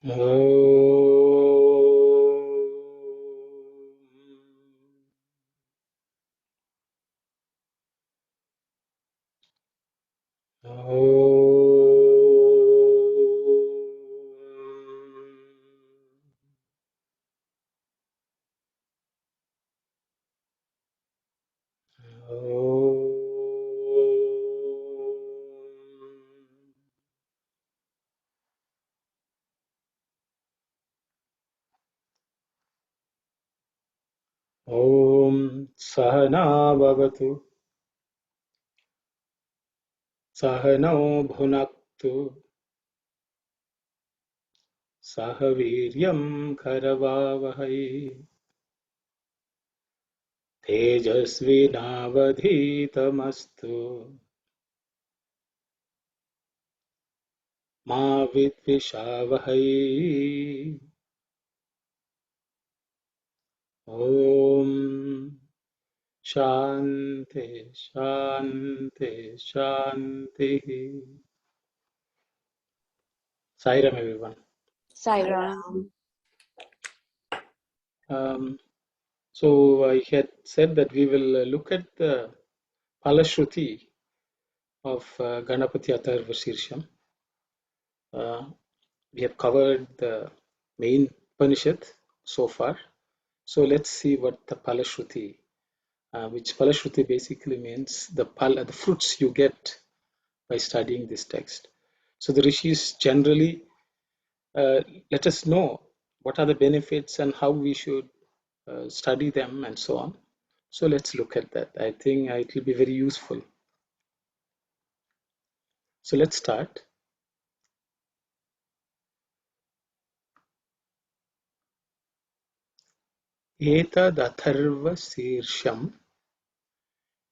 Om. Om Sahana Bhavatu Sahano Bhunaktu Sahaviryam Karavavahai Tejasvinavadhitamastu Ma Vidvishavahai. Om Shanti Shanti Shanti. Sairam everyone. Sairam. So I had said that we will look at the phalasruthi of Ganapati Atharva Shirsham. We have covered the main Upanishad so far. So let's see what the phalasruthi, which phalasruthi basically means the fruits you get by studying this text. So the rishis generally let us know what are the benefits and how we should study them and so on. So let's look at that. I think it will be very useful. So let's start. Etad atharva sirsham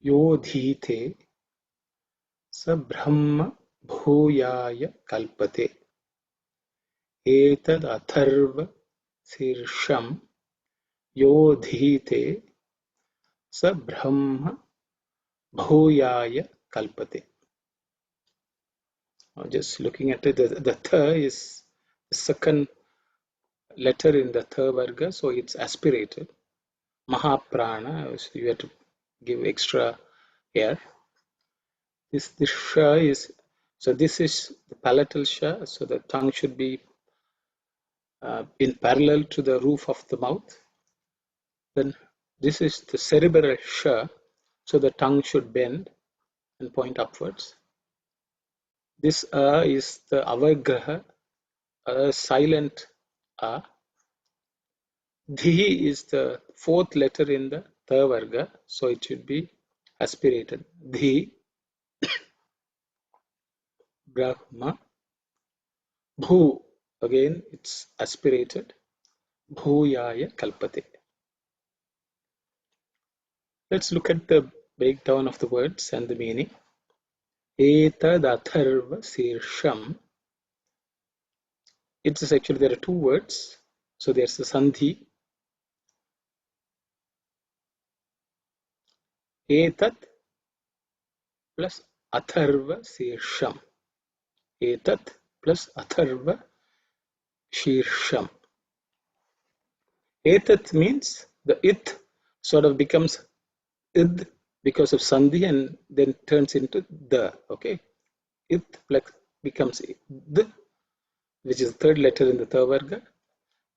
yodhite sa brahma bhuyaya kalpate. Etad atharva sirsham yodhite sa brahma bhuyaya kalpate. Just looking at it, the tha is the second letter in the tha varga, so it's aspirated. Mahaprana, so you have to give extra air. This sha is, so this is the palatal sha, so the tongue should be in parallel to the roof of the mouth. Then this is the cerebral sha, so the tongue should bend and point upwards. This is the avagraha, silent a. Dhi is the fourth letter in the tha varga, so it should be aspirated. Dhi, Brahma, Bhu, again it's aspirated. Bhuyaya Kalpate. Let's look at the breakdown of the words and the meaning. Etad atharva sirsham. It's actually, there are two words. So there's the sandhi. Etad plus atharva sirsham. Etad plus atharva shirsham. Etat means the it sort of becomes id because of sandhi and then turns into the. Okay, it becomes the, which is the third letter in the tha varga,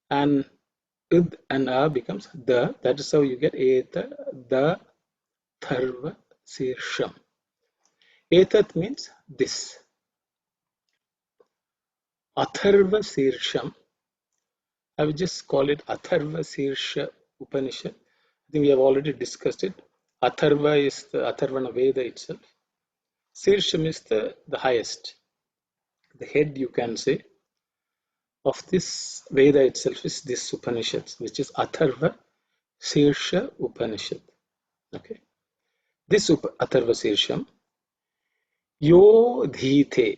and id and a becomes the. That is how you get eta, the, tharva, sirsham. Etat means this. Atharva sirsham, I will just call it Atharva Sirsha Upanishad. I think we have already discussed it. Atharva is the Atharvana Veda itself. Sirsham is the highest, the head, you can say, of this Veda itself is this Upanishad, which is Atharva Sirsha Upanishad. Okay, this Atharva Sirsham, Yo Dhite.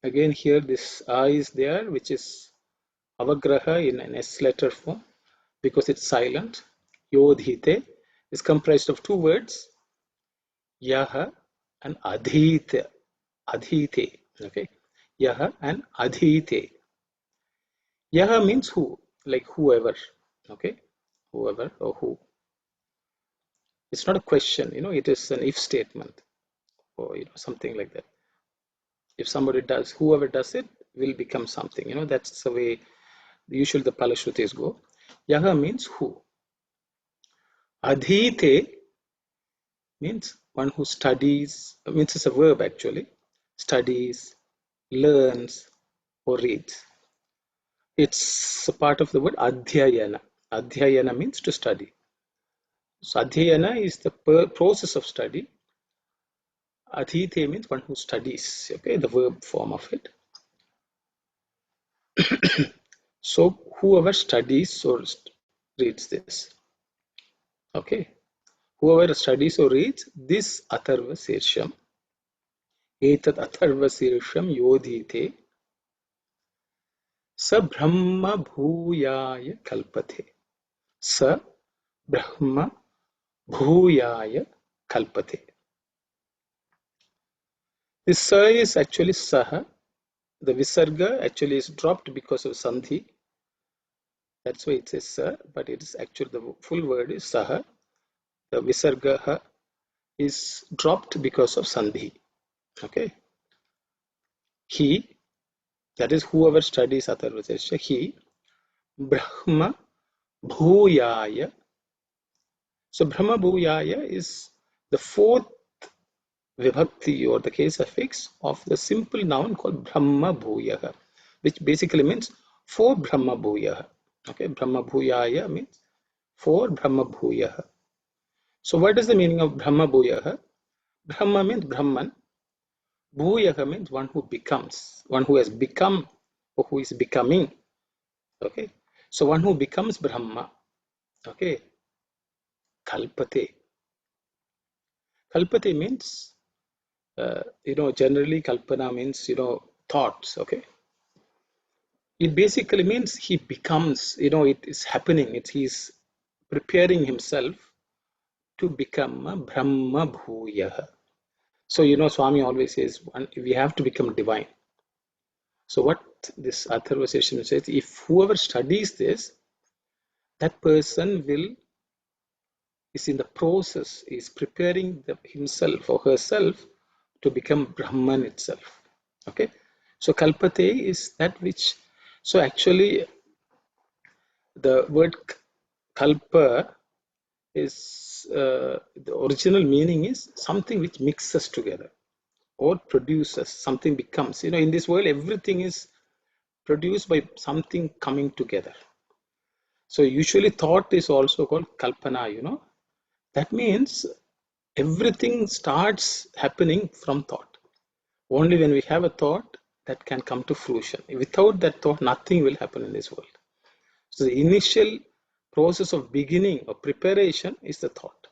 Again, here this A is there, which is Avagraha in an S letter form because it's silent. Yodhite is comprised of two words, Yaha and Adhite. Adhite. Okay, Yaha and Adhite. Yaha means who, like whoever, okay, whoever or who. It's not a question, it is an if statement or something like that. If somebody does, whoever does it will become something. That's the way usually the phalasruthis go. Yaha means who. Adhite means one who studies, means it's a verb actually, studies, learns, or reads. It's a part of the word adhyayana. Adhyayana means to study. So adhyayana is the process of study. Adhite means one who studies, okay, the verb form of it. So whoever studies or reads this, okay, whoever studies or reads this atharva sirsham, etat atharva sirsham yodhite, sa brahma bhuyaya kalpate. Sa brahma bhuyaya kalpate. This sa is actually saha. The visarga actually is dropped because of sandhi. That's why it says sa, but it is actually the full word is saha. The visarga ha is dropped because of sandhi. Okay. He, that is whoever studies Atharvasesha, he, Brahma Bhuyaya. So Brahma Bhuyaya is the fourth vibhakti or the case affix of the simple noun called Brahma Bhuyaha, which basically means for Brahma Bhuyaha. Okay, Brahma Bhuyaya means for Brahma Bhuyaha. So what is the meaning of Brahma Bhuyaha? Brahma means Brahman. Bhuyaha means one who becomes, one who has become or who is becoming. Okay, so one who becomes Brahma. Okay, Kalpate. Kalpate means, generally Kalpana means, thoughts. Okay, it basically means he becomes, it is happening. He's preparing himself to become a Brahma Bhuyaha. So, Swami always says we have to become divine. So, what this Atharva session says, if whoever studies this, that person is in the process, is preparing himself or herself to become Brahman itself. Okay, so Kalpate is that which, so actually the word Kalpa is, the original meaning is something which mixes together or produces, something becomes. In this world, everything is produced by something coming together. So usually thought is also called Kalpana, That means everything starts happening from thought. Only when we have a thought that can come to fruition. Without that thought, nothing will happen in this world. So the initial process of beginning or preparation is the thought.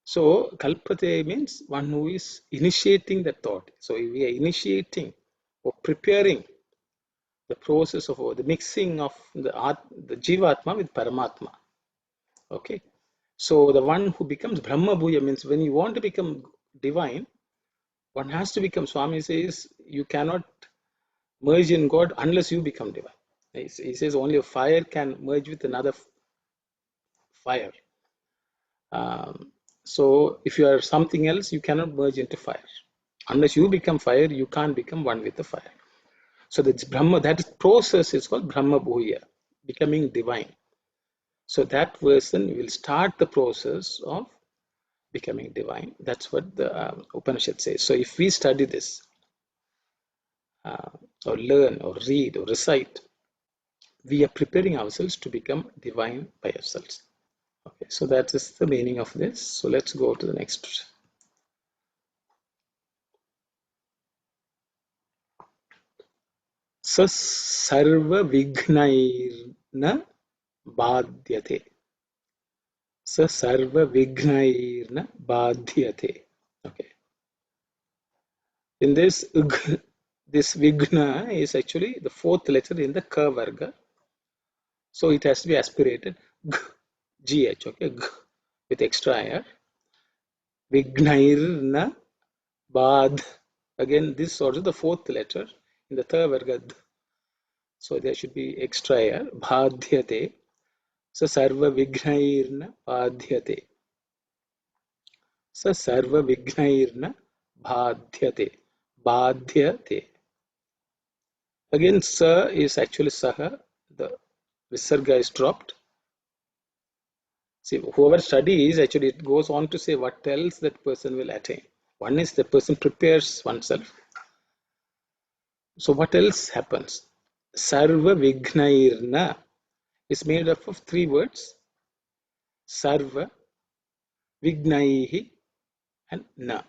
So kalpate means one who is initiating the thought. So we are initiating or preparing the process of the mixing of the Jivatma with Paramatma. Okay. So the one who becomes Brahma Bhuya means when you want to become divine, one has to become, Swami says, you cannot merge in God unless you become divine. He says only a fire can merge with another fire. So if you are something else, you cannot merge into fire. Unless you become fire, you can't become one with the fire. So that's Brahma, that process is called Brahma Bhuya, becoming divine. So that person will start the process of becoming divine. That's what the Upanishad says. So if we study this, or learn, or read, or recite, we are preparing ourselves to become divine by ourselves. Okay, so that is the meaning of this. So let's go to the next. स सर्वविघ्नैर्न बाध्यते. स सर्वविघ्नैर्न बाध्यते. Okay. In this, this vigna is actually the fourth letter in the ka varga. So it has to be aspirated. Gh, okay, G, with extra air. Vignairna bad. Again, this is also the fourth letter in the tha varga. So there should be extra here. Bhadhyate. So sarva vignairna bhadhyate. So sarva vignairna bhadhyate. Bhadhyate. Again, sa is actually saha. The visarga is dropped. See, whoever studies, actually it goes on to say what else that person will attain. One is the person prepares oneself. So what else happens? Sarva vignairna is made up of three words. Sarva, vignaihi, and na.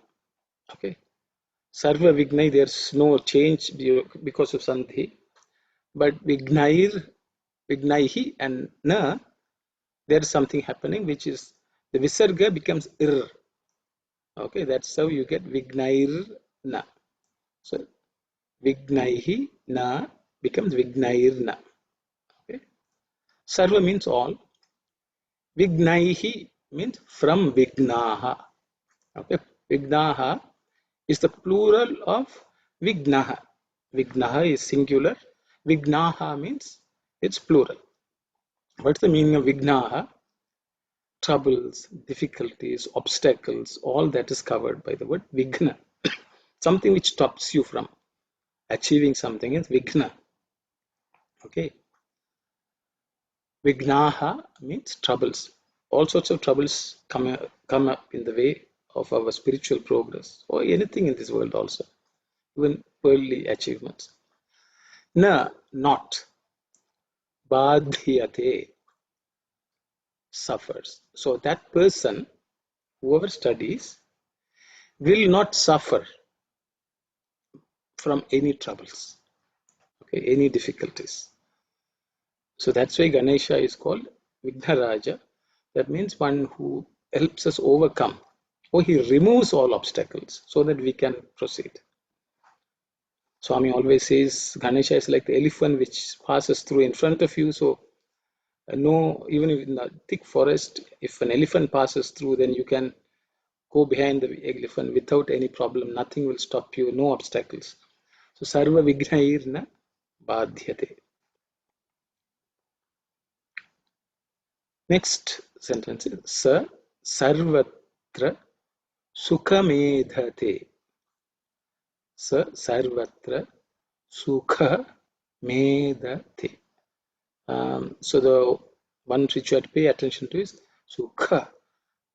Okay. Sarva vignai, there's no change because of sandhi. But vignaihi and na, there's something happening which is the visarga becomes ir. Okay, that's how you get vignair na. So vignaihi na becomes vignair na. Okay. Sarva means all. Vignaihi means from vignaha. Okay, vignaha is the plural of vignaha. Vignaha is singular. Vignaha means it's plural. What's the meaning of vignaha? Troubles, difficulties, obstacles, all that is covered by the word vigna. Something which stops you from achieving something is vigna. Okay. Vignaha means troubles. All sorts of troubles come up in the way of our spiritual progress or anything in this world also, even worldly achievements. Na, not. Badhyate, suffers. So that person, whoever studies, will not suffer from any troubles, okay, any difficulties. So that's why Ganesha is called Vignaraja. That means one who helps us overcome, or he removes all obstacles so that we can proceed. Swami always says Ganesha is like the elephant which passes through in front of you. So no, even in a thick forest, if an elephant passes through, then you can go behind the elephant without any problem. Nothing will stop you, no obstacles. So sarva vignairna badhyate. Next sentence is sa sarvatra sukhamedhate. Sa sarvatra sukha medhate. So the one which you have to pay attention to is sukha,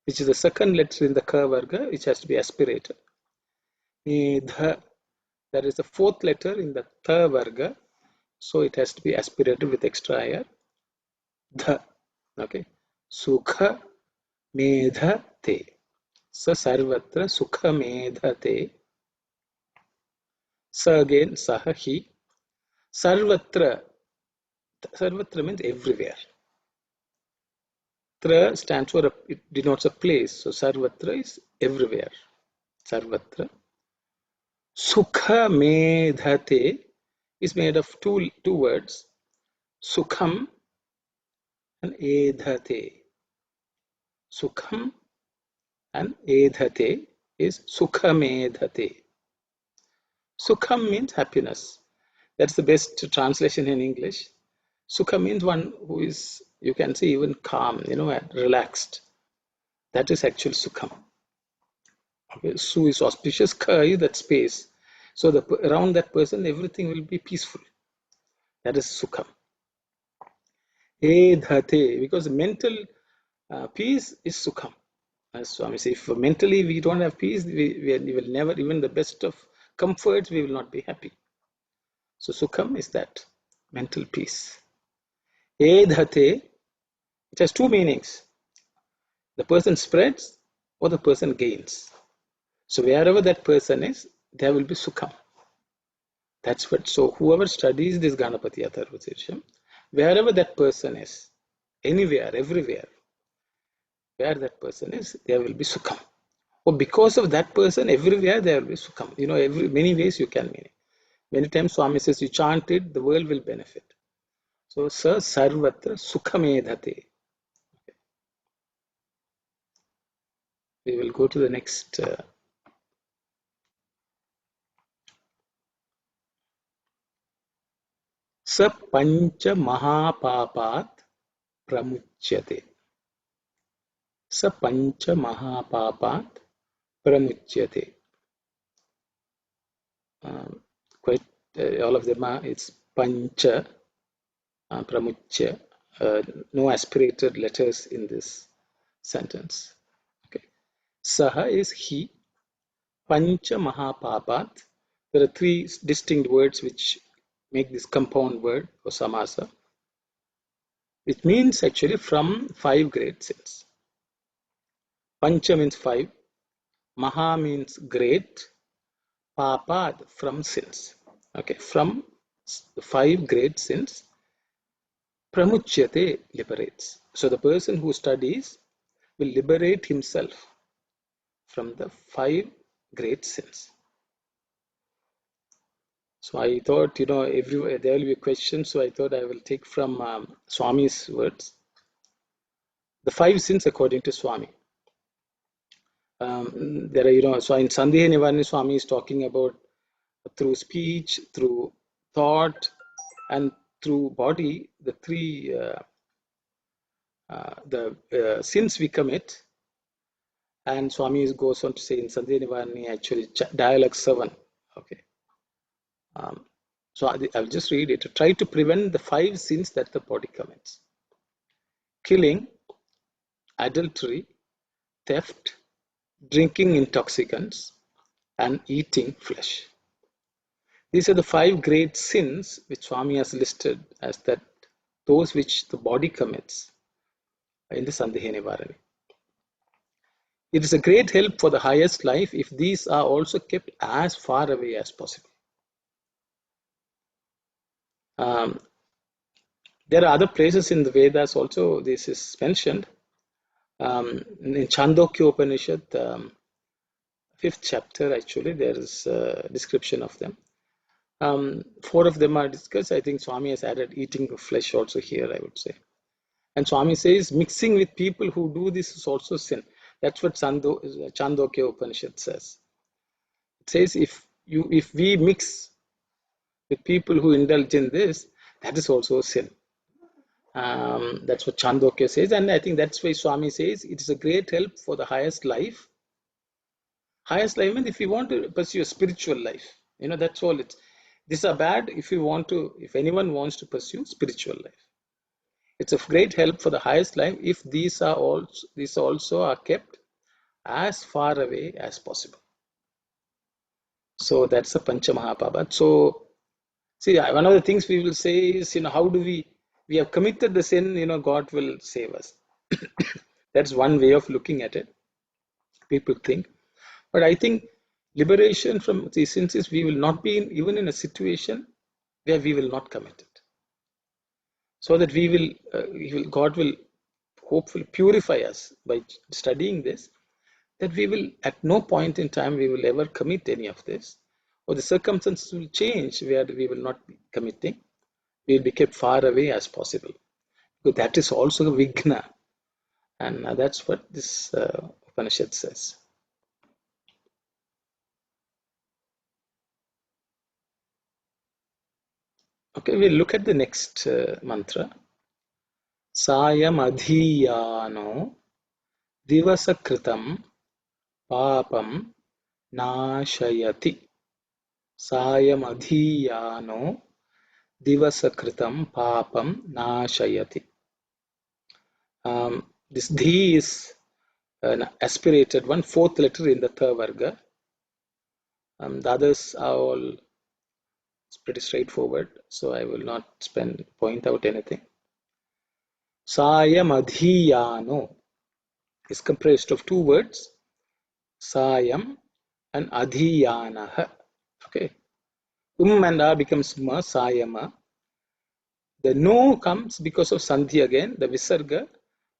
which is the second letter in the ka varga, which has to be aspirated. Medha, that is the fourth letter in the tha varga, so it has to be aspirated with extra air. Dha, okay. Sukha medhate. Sa sarvatra sukha medhate. Sa again saha he. Sarvatra, sarvatra means everywhere. Tra stands for it denotes a place. So sarvatra is everywhere. Sarvatra. Sukha medhate is made of two words. Sukham and edhate. Sukham and edhate is sukha medhate. Sukham means happiness. That's the best translation in English. Sukha means one who is, you can say, even calm, relaxed. That is actual sukham. Okay, su is auspicious, ka is that space. So around that person, everything will be peaceful. That is sukham. Edhate, because mental peace is sukham. As Swami says, if mentally we don't have peace, we will never, even the best of comforts, we will not be happy. So sukham is that mental peace. Edhate, it has two meanings. The person spreads or the person gains. So wherever that person is, there will be sukham. That's what. So whoever studies this Ganapati Atharva, wherever that person is, anywhere, everywhere, where that person is, there will be sukham. Or because of that person, everywhere there will be sukham. Many ways you can mean it. Many times Swami says you chant it, the world will benefit. So sa sarvatra sukhamedhate. We will go to the next. Sa pancha mahapapat pramuchyate. Sa pancha mahapapat pramuchyate. Quite all of them are, it's pancha, pramuchya. No aspirated letters in this sentence. Okay. Saha is he. Pancha mahapapat. There are three distinct words which make this compound word or samasa, which means actually from 5 great sins. Pancha means 5, maha means great, papad from sins. Okay, from the 5 great sins, pramuchyate liberates. So the person who studies will liberate himself from the 5 great sins. So I thought, everywhere there will be a question. So I thought I will take from Swami's words. The 5 sins according to Swami. There are, so in Sandhya Nivarani, Swami is talking about through speech, through thought, and through body, the three sins we commit. And Swami goes on to say in Sandhya Nivarani, actually, dialogue 7. Okay. So I'll just read it. Try to prevent the 5 sins that the body commits: killing, adultery, theft, drinking intoxicants, and eating flesh. These are the 5 great sins which Swami has listed as those which the body commits in the Sandhya Nivarani. It is a great help for the highest life if these are also kept as far away as possible. There are other places in the Vedas also this is mentioned. In Chandogya Upanishad, 5th chapter, actually, there is a description of them. 4 of them are discussed. I think Swami has added eating of flesh also here, I would say. And Swami says mixing with people who do this is also sin. That's what Chandogya Upanishad says. It says if we mix with people who indulge in this, that is also a sin. That's what Chandogya says, and I think that's why Swami says it is a great help for the highest life. Highest life means if you want to pursue a spiritual life, that's all. These are bad if anyone wants to pursue spiritual life. It's a great help for the highest life if these also are kept as far away as possible. So that's the Pancha Mahapapat. So see, one of the things we will say is, how do we have committed the sin, God will save us. That's one way of looking at it. People think. But I think liberation from these sins is we will not be even in a situation where we will not commit it. So that God will hopefully purify us by studying this, that we will at no point in time we will ever commit any of this, or the circumstances will change where we will not be committing. We will be kept far away as possible. Because that is also a vigna. And that's what this Upanishad says. Okay, we'll look at the next mantra. Sayam adhiyano divasakritam papam nashayati. Sayam adhiyano divasakritam papam nashayati. This dhi is an aspirated one, 4th letter in the Thavarga. The others are all pretty straightforward, so I will not point out anything. Sayam adhiyano is comprised of 2 words, sayam and adhiyanaha. Okay, and a becomes ma, sayama. The no comes because of sandhi again. The visarga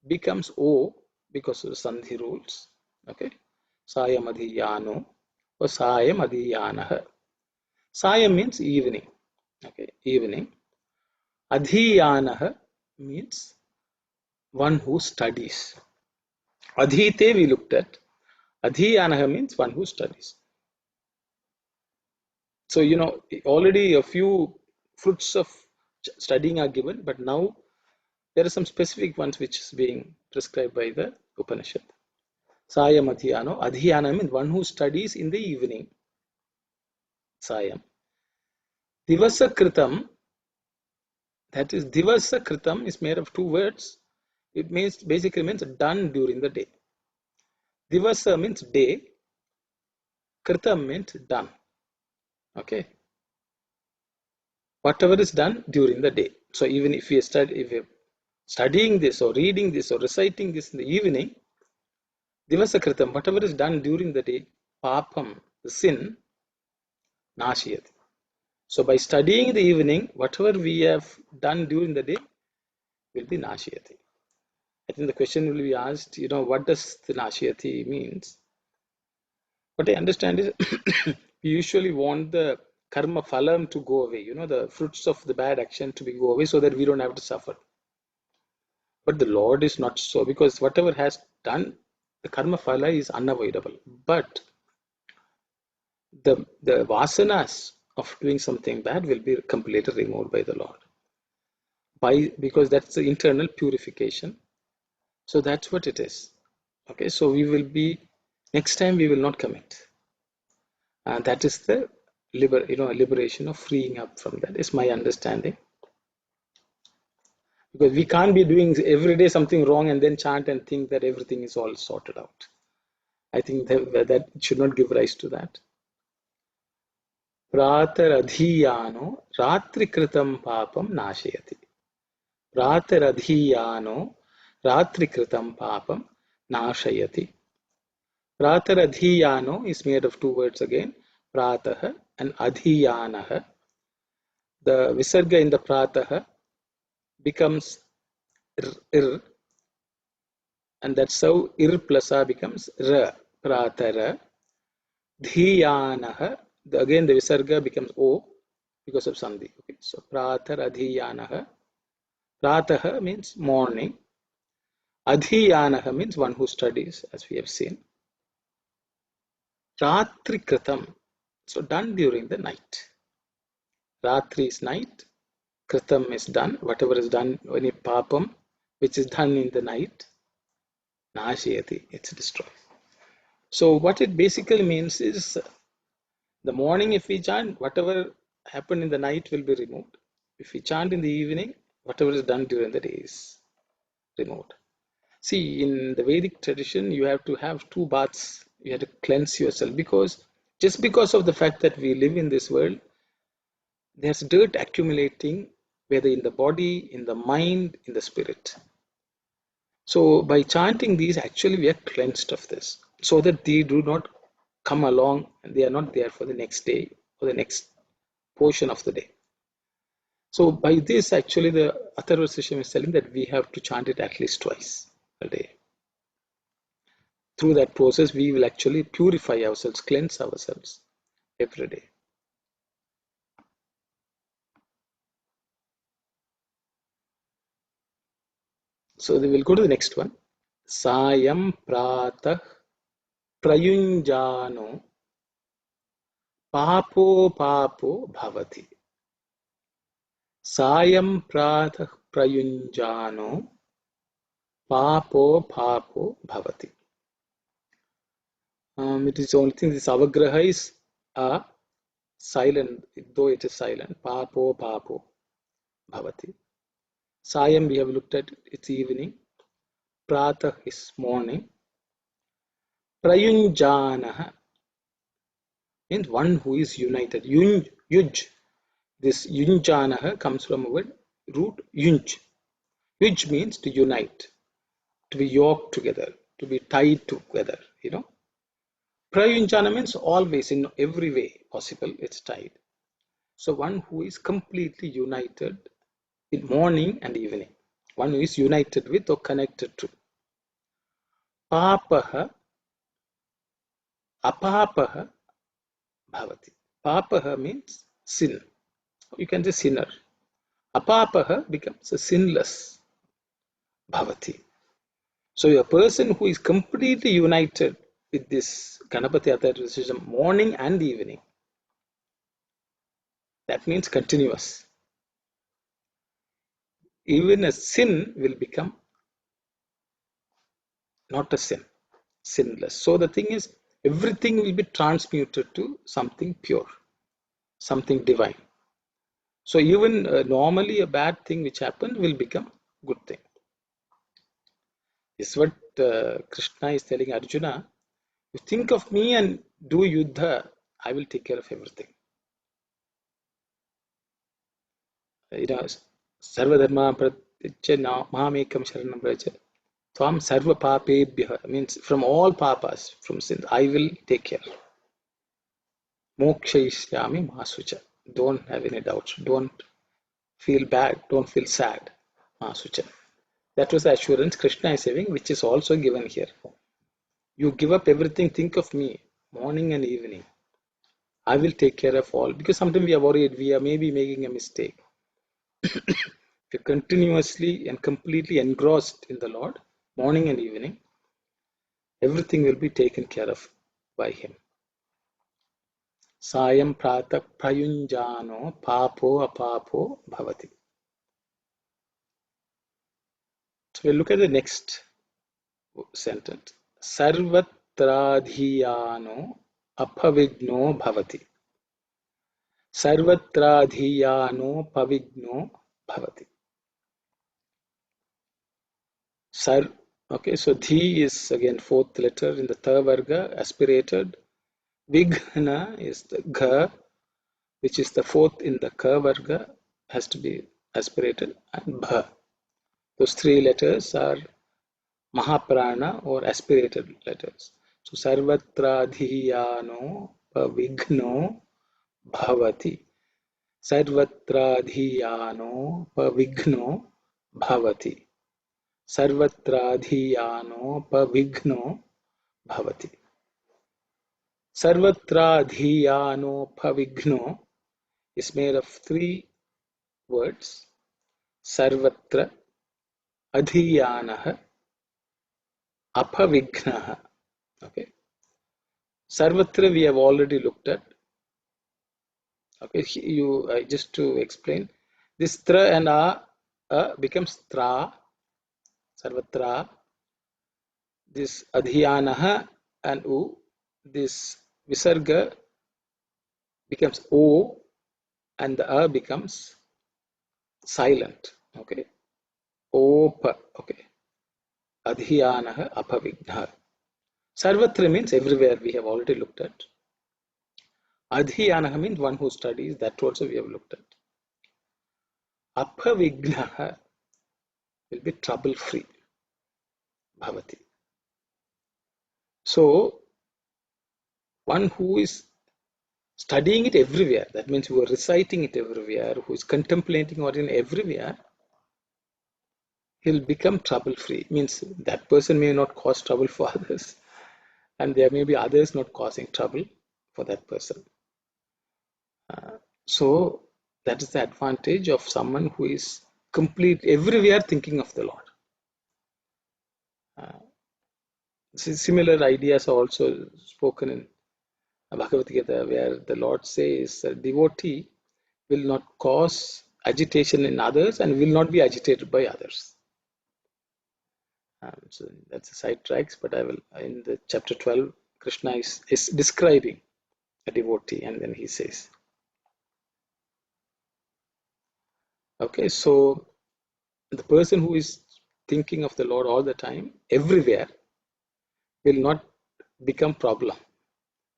becomes o because of the sandhi rules. Okay, sayam adhiyano or sayam adhiyanaha. Sayam means evening. Okay, evening. Adhiyanaha means one who studies. Adhite we looked at. Adhiyanaha means one who studies. So, already a few fruits of studying are given, but now there are some specific ones which is being prescribed by the Upanishad. Sayam adhyano. Adhyana means one who studies in the evening. Sayam. Divasa kritam. That is, divasa kritam is made of two words. It means basically means done during the day. Divasa means day. Kritam means done. Okay. Whatever is done during the day. So even if you studying this or reading this or reciting this in the evening, divasa kritam, whatever is done during the day, papam, the sin, nashiyati. So by studying in the evening, whatever we have done during the day will be nashiyati. I think the question will be asked, what does the nashiyati means? What I understand is we usually want the karma phalam to go away, the fruits of the bad action to go away so that we don't have to suffer. But the Lord is not so, because whatever has done, the karma phala is unavoidable. But the vasanas of doing something bad will be completely removed by the Lord. Because that's the internal purification. So that's what it is. Okay, so we will be, next time we will not commit. And that is the liberation of freeing up from that, is my understanding. Because we can't be doing every day something wrong and then chant and think that everything is all sorted out. I think that should not give rise to that. Prataradhiyano ratrikritam papam nashayati. Prataradhiyano ratrikritam papam nashayati. Prataradhiyano is made of two words again, pratah and adhiyanah. The visarga in the pratah becomes ir, and that's how ir plus a becomes ra. Pratara. Dhiyanah. Again the visarga becomes o because of sandhi. Okay, so prataradhiyanah. Pratah means morning. Adhiyanah means one who studies, as we have seen. Ratri kritam, so done during the night. Ratri is night, kritam is done, whatever is done, any papam, which is done in the night, nashayati, it's destroyed. So what it basically means is, the morning if we chant, whatever happened in the night will be removed. If we chant in the evening, whatever is done during the day is removed. See, in the Vedic tradition, you have to have two baths. You have to cleanse yourself, because just because of the fact that we live in this world, there's dirt accumulating, whether in the body, in the mind, in the spirit. So by chanting these, actually we are cleansed of this, so that they do not come along and they are not there for the next day or the next portion of the day. So by this, actually the Atharva system is telling that we have to chant it at least twice a day. Through that process, we will actually purify ourselves, cleanse ourselves every day. So we will go to the next one. Sayam pratah prayunjano papo bhavati. Sayam pratah prayunjano papo bhavati. It is the only thing, this avagraha is silent, though it is silent. Papo bhavati. Sayam we have looked at, it's evening. Pratah is morning. Prayunjana means one who is united. Yuj. This yunjana comes from a word root yunj. Yuj means to unite, to be yoked together, to be tied together, Prayunjana means always, in every way possible, it's tied. So one who is completely united in morning and evening. One who is united with or connected to. Papaha, apapaha bhavati. Papaha means sin. You can say sinner. Apapaha becomes a sinless bhavati. So a person who is completely united with this Ganapati Atharva system morning and evening, that means continuous. even a sin will become not a sin, sinless. So the thing is, everything will be transmuted to something pure, something divine. So even normally a bad thing which happened will become good thing. This is what Krishna is telling Arjuna. You think of me and do yuddha, I will take care of everything. Sarvadharma pratyajya mahamekam sharanam vraja. Tvam sarva papebhya means from all papas, from sin, I will take care. Mokshayishyami masucha. Don't have any doubts. Don't feel bad. Don't feel sad. Masucha. That was the assurance Krishna is having, which is also given here. You give up everything, think of me, morning and evening. I will take care of all. Because sometimes we are worried, we are maybe making a mistake. If you're continuously and completely engrossed in the Lord, morning and evening, everything will be taken care of by Him. Sayam prata prayunjano papo apapo bhavati. So we'll look at the next sentence. Sarvatradhiyano apavigno bhavati. Sarvatradhiyano pavigno bhavati. Okay, so dhi is again fourth letter in the tha varga, aspirated. Vighna is the gha, which is the fourth in the ka varga, has to be aspirated, and bha. Those three letters are Mahaprana or aspirated letters. So Sarvatradhiyano pavigno bhavati. Sarvatradhiyano pavigno bhavati. Sarvatradhiyano pavigno bhavati. Sarvatradhiyano pavigno is made of three words. Sarvatra, adhiyanaha, apavignaha. Okay. Sarvatra we have already looked at. Okay, just to explain, this tra and a becomes tra, sarvatra. This adhyanaha and u, this visarga becomes o, and the a becomes silent. Okay, opa. Okay, adhyanaha apavignaha. Sarvatra means everywhere. We have already looked at. Adhyanaha means one who studies. That also we have looked at. Apavignaha will be trouble free. Bhavati. So one who is studying it everywhere, that means who are reciting it everywhere, who is contemplating or in everywhere, he'll become trouble free. Means that person may not cause trouble for others, and there may be others not causing trouble for that person. So that is the advantage of someone who is complete everywhere thinking of the Lord. Similar ideas are also spoken in Bhagavad Gita, where the Lord says a devotee will not cause agitation in others and will not be agitated by others. So that's a side tracks, but I will in the chapter 12, Krishna is describing a devotee, and then he says, okay, so the person who is thinking of the Lord all the time, everywhere, will not become problem,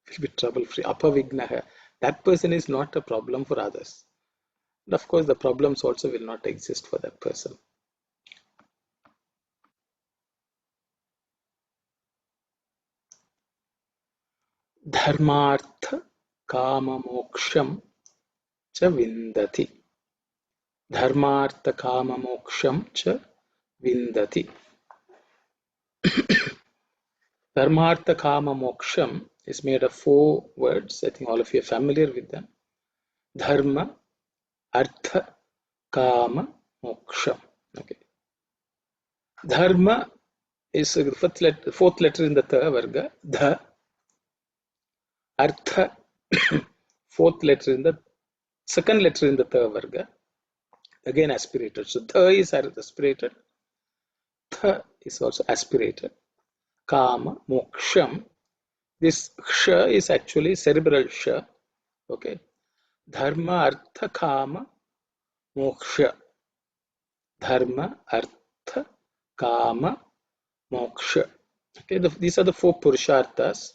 will be trouble free. Apavignaha. That person is not a problem for others. And of course, the problems also will not exist for that person. Dharmartha kama moksham cha vindati. Dharmartha kama moksham cha vindati. Dharmartha kama moksham is made of four words. I think all of you are familiar with them. Dharma, artha, kama, moksham. Okay. Dharma is the fourth letter in the tha varga. Dha. Artha, fourth letter in the second letter in the tha varga. again aspirated. So tha is aspirated, tha is also aspirated. Kama, moksham. This ksha is actually cerebral ksha. Okay. Dharma, artha, kama, moksha. Dharma, artha, kama, moksha. Okay, these are the four purusharthas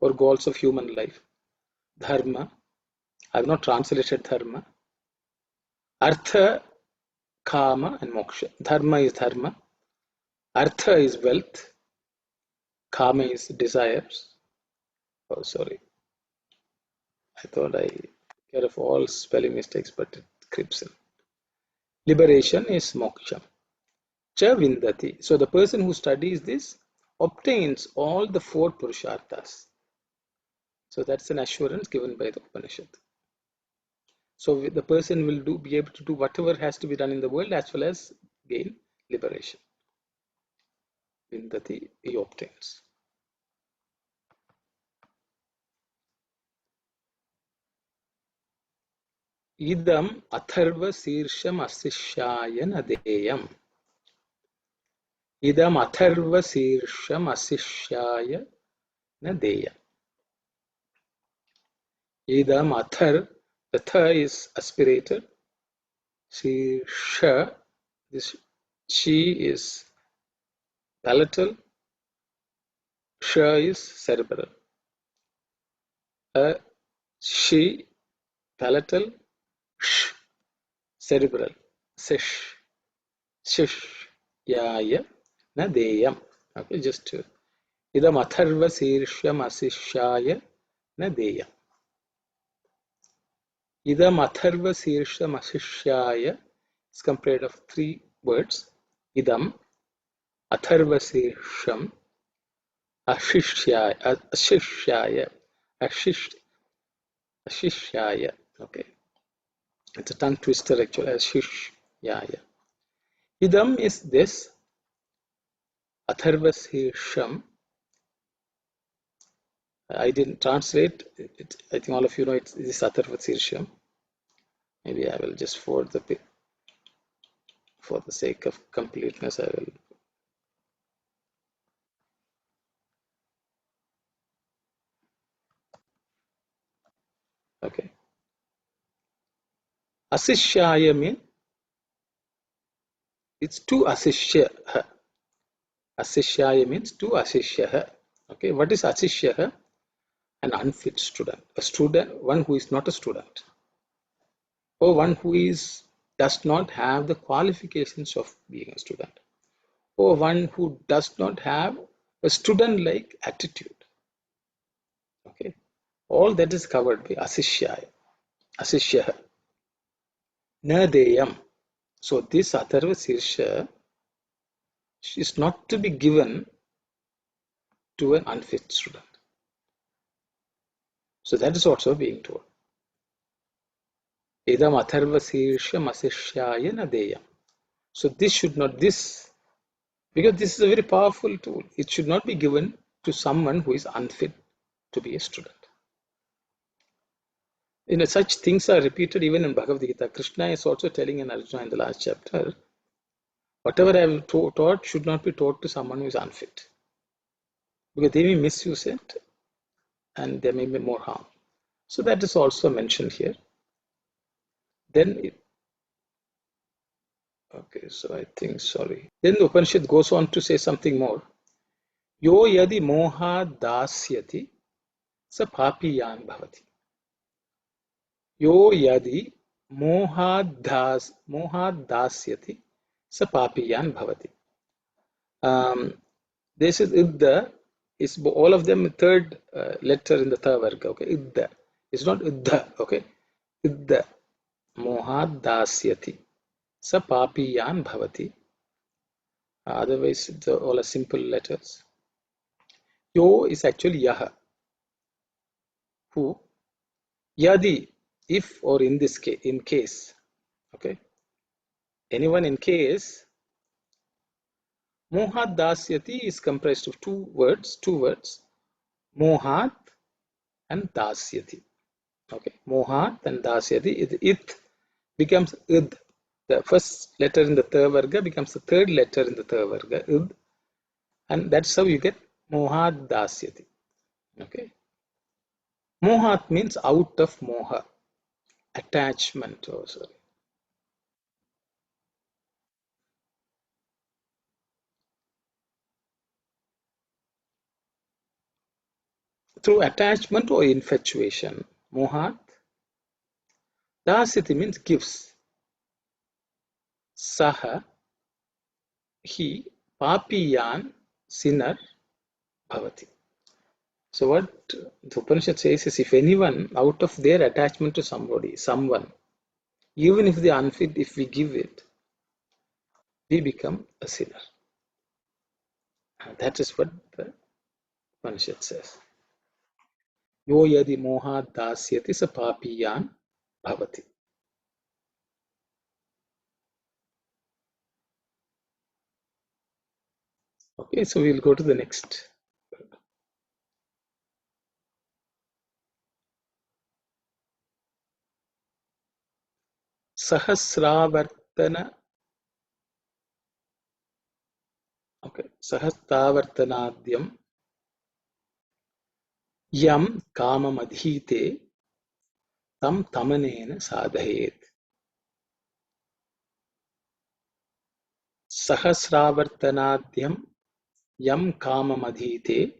or goals of human life. Dharma, I have not translated dharma. Artha, kama, and moksha. Dharma is dharma. Artha is wealth. Kama is desires. Oh, sorry. I thought I care of all spelling mistakes, but it creeps in. Liberation is moksha. Cha vindati. So the person who studies this obtains all the four purusharthas. So that's an assurance given by the Upanishad. So the person will be able to do whatever has to be done in the world as well as gain liberation. Vindati, he obtains. Idam atharva sirsham asishyaya nadeyam. Idam atharva sirsham asishyaya nadeyam. Idam athar, the tha is aspirated. Sirsha, this she is palatal. Sha is cerebral. She, palatal. Sh, cerebral. Sish, shish, yaya, nadeyam. Okay, just to. Idam atharva sirsham asishyaya nadeyam. Idam atharva sirsham asishyaya is composed of three words. Idam atharva sirsham asishyaya, asishyaya, asishyaya. Okay, it's a tongue twister actually. Asishyaya. Idam is this. Atharva sirsham. I didn't translate it. I think all of you know it's this Atharva Sirsham. Maybe I will just for the sake of completeness, I will. Okay. Asishyaya means it's to asishya. Asishyaya means to asishya. Okay. What is asishya? An unfit student. A student, one who is not a student, or one who does not have the qualifications of being a student, or one who does not have a student-like attitude. Okay, all that is covered by asishyaya, asishya, nadeyam. So this atharva sirsha is not to be given to an unfit student. So that is also being told. Idam atharva sirsha asishyaya nadeyam. So this should not, because this is a very powerful tool, it should not be given to someone who is unfit to be a student. Such things are repeated even in Bhagavad Gita. Krishna is also telling in Arjuna in the last chapter, whatever I have taught should not be taught to someone who is unfit, because they may misuse it and there may be more harm. So that is also mentioned here. Then, okay, so I think, sorry. Then the Upanishad goes on to say something more. Yo yadi moha dasyati sa papiyan bhavati. Yo yadi moha dasyati sa papiyan bhavati. This is idda, is all of them third letter in the tha varga. Okay, idda. It's not iddha. Okay, idda moha dasyati sa papiyan bhavati. Otherwise, all are simple letters. Yo is actually yaha. Who? Yadi, if or in this case, in case. Okay. Anyone in case. Mohat dasyati is comprised of two words. Mohat and dasyati. Okay. Mohat and dasyati. It becomes id. The first letter in the Tha Varga becomes the third letter in the Tha Varga, Ud, and that's how you get Mohat Dasyati. Okay. Mohat means out of moha, attachment also. Through attachment or infatuation. Mohat. Dasyati means gives. Saha, he, papiyan, sinner, bhavati. So what the Upanishad says is, if anyone out of their attachment to somebody, someone, even if they are unfit, if we give it, we become a sinner. And that is what the Upanishad says. Yo yadi moha dasyati sa papiyan bhavati. Okay, so we'll go to the next. Sahasravartana. Okay, Sahastavartanadyam yam kamam adhite tam tamanena sadhayet. Sahasravartanadyam yam kamam adhite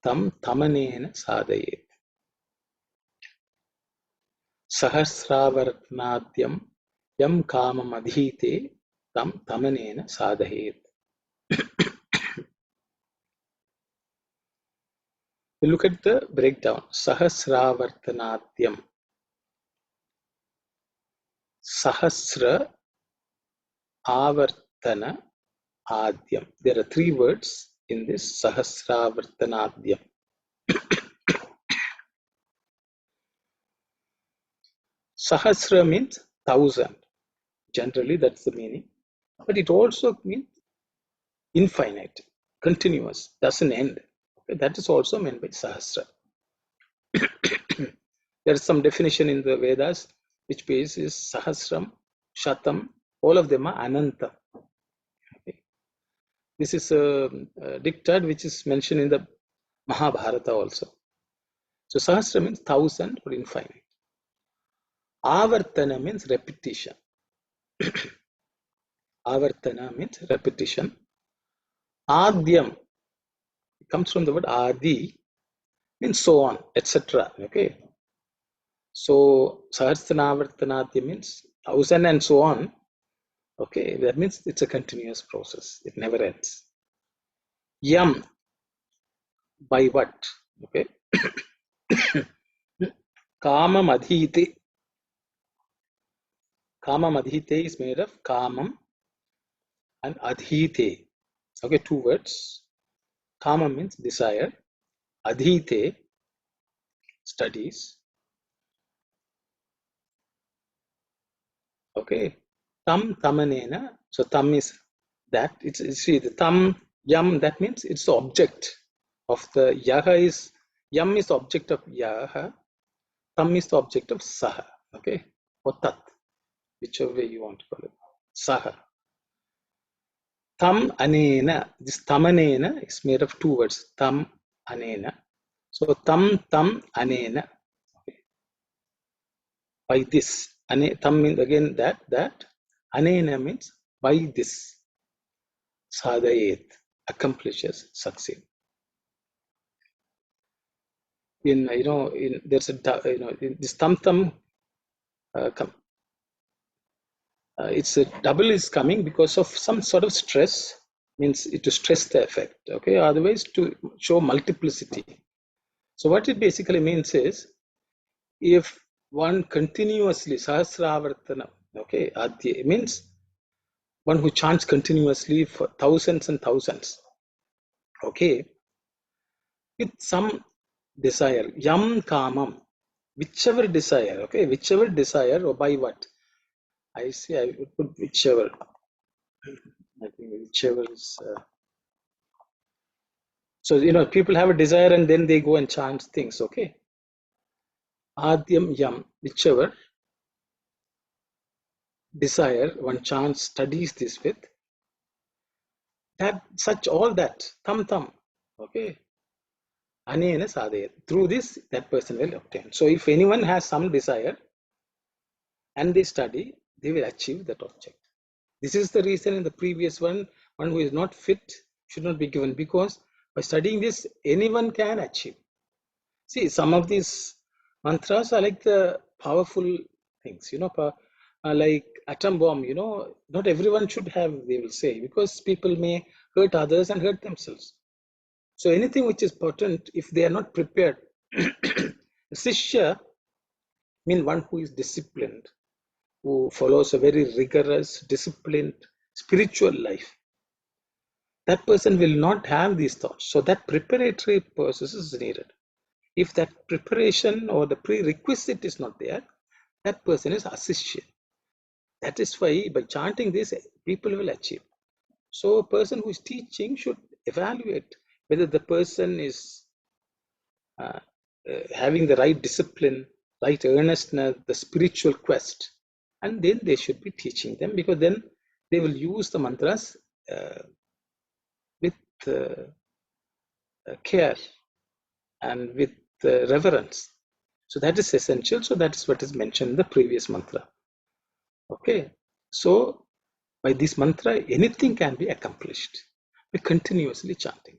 tam tamanena sadhayet. Sahasravartanadyam yam kamam adhite tam tamanena sadhayet. We look at the breakdown. Sahasravartanadyam. Sahasra avartana adyam. There are three words in this Sahasravartanadyam. Sahasra means 1,000. Generally, that's the meaning. But it also means infinite, continuous, doesn't end. Okay, that is also meant by Sahasra. There is some definition in the Vedas which bases Sahasram, Shatam, all of them are Ananta. Okay. This is a dictat which is mentioned in the Mahabharata also. So Sahasra means 1,000 or infinite. Avartana means repetition. Avartana means repetition. Adyam comes from the word Adi, means so on, etc. Okay. So Sahasranavartanadya means 1,000 and so on. Okay, that means it's a continuous process. It never ends. Yam, by what? Okay. Kamam adhite. Kamam adhite is made of kamam and adhite. Okay, two words. Kamam means desire. Adhite, studies. Okay. Tam tamanena. So tam is that. It's see the tam yam. That means it's the object of the yaha is yam is the object of yaha. Tam is the object of saha. Okay. Or tat, whichever way you want to call it. Saha. Tam anena. This tamanena is made of two words. Tam anena. So tam anena. Okay. By this. Tam means again that. Anena means by this. Sadhayet, accomplishes, succeed. In there's a this tam it's a double is coming because of some sort of stress, means it to stress the effect. Okay, otherwise to show multiplicity. So what it basically means is, if one continuously sahasravartana, okay, adya means one who chants continuously for thousands and thousands. Okay, with some desire, yam kamam, whichever desire, okay, whichever desire, or by what? I say I would put whichever. I think whichever is. So, people have a desire and then they go and chant things, okay? Adyam yam, whichever desire one chant studies this with, that such all that, tam, okay, anena sadhaya. Through this, that person will obtain. So if anyone has some desire and they study, they will achieve that object. This is the reason in the previous one who is not fit should not be given, because by studying this, anyone can achieve. See, some of these mantras are like the powerful things, like atom bomb, not everyone should have, they will say, because people may hurt others and hurt themselves. So anything which is potent, if they are not prepared, Sishya means one who is disciplined, who follows a very rigorous, disciplined, spiritual life. That person will not have these thoughts. So that preparatory process is needed. If that preparation or the prerequisite is not there, that person is asishya. That is why by chanting this, people will achieve. So a person who is teaching should evaluate whether the person is having the right discipline, right earnestness, the spiritual quest, and then they should be teaching them, because then they will use the mantras with care and with reverence. So that is essential. So that is what is mentioned in the previous mantra. Okay. So by this mantra, anything can be accomplished by continuously chanting.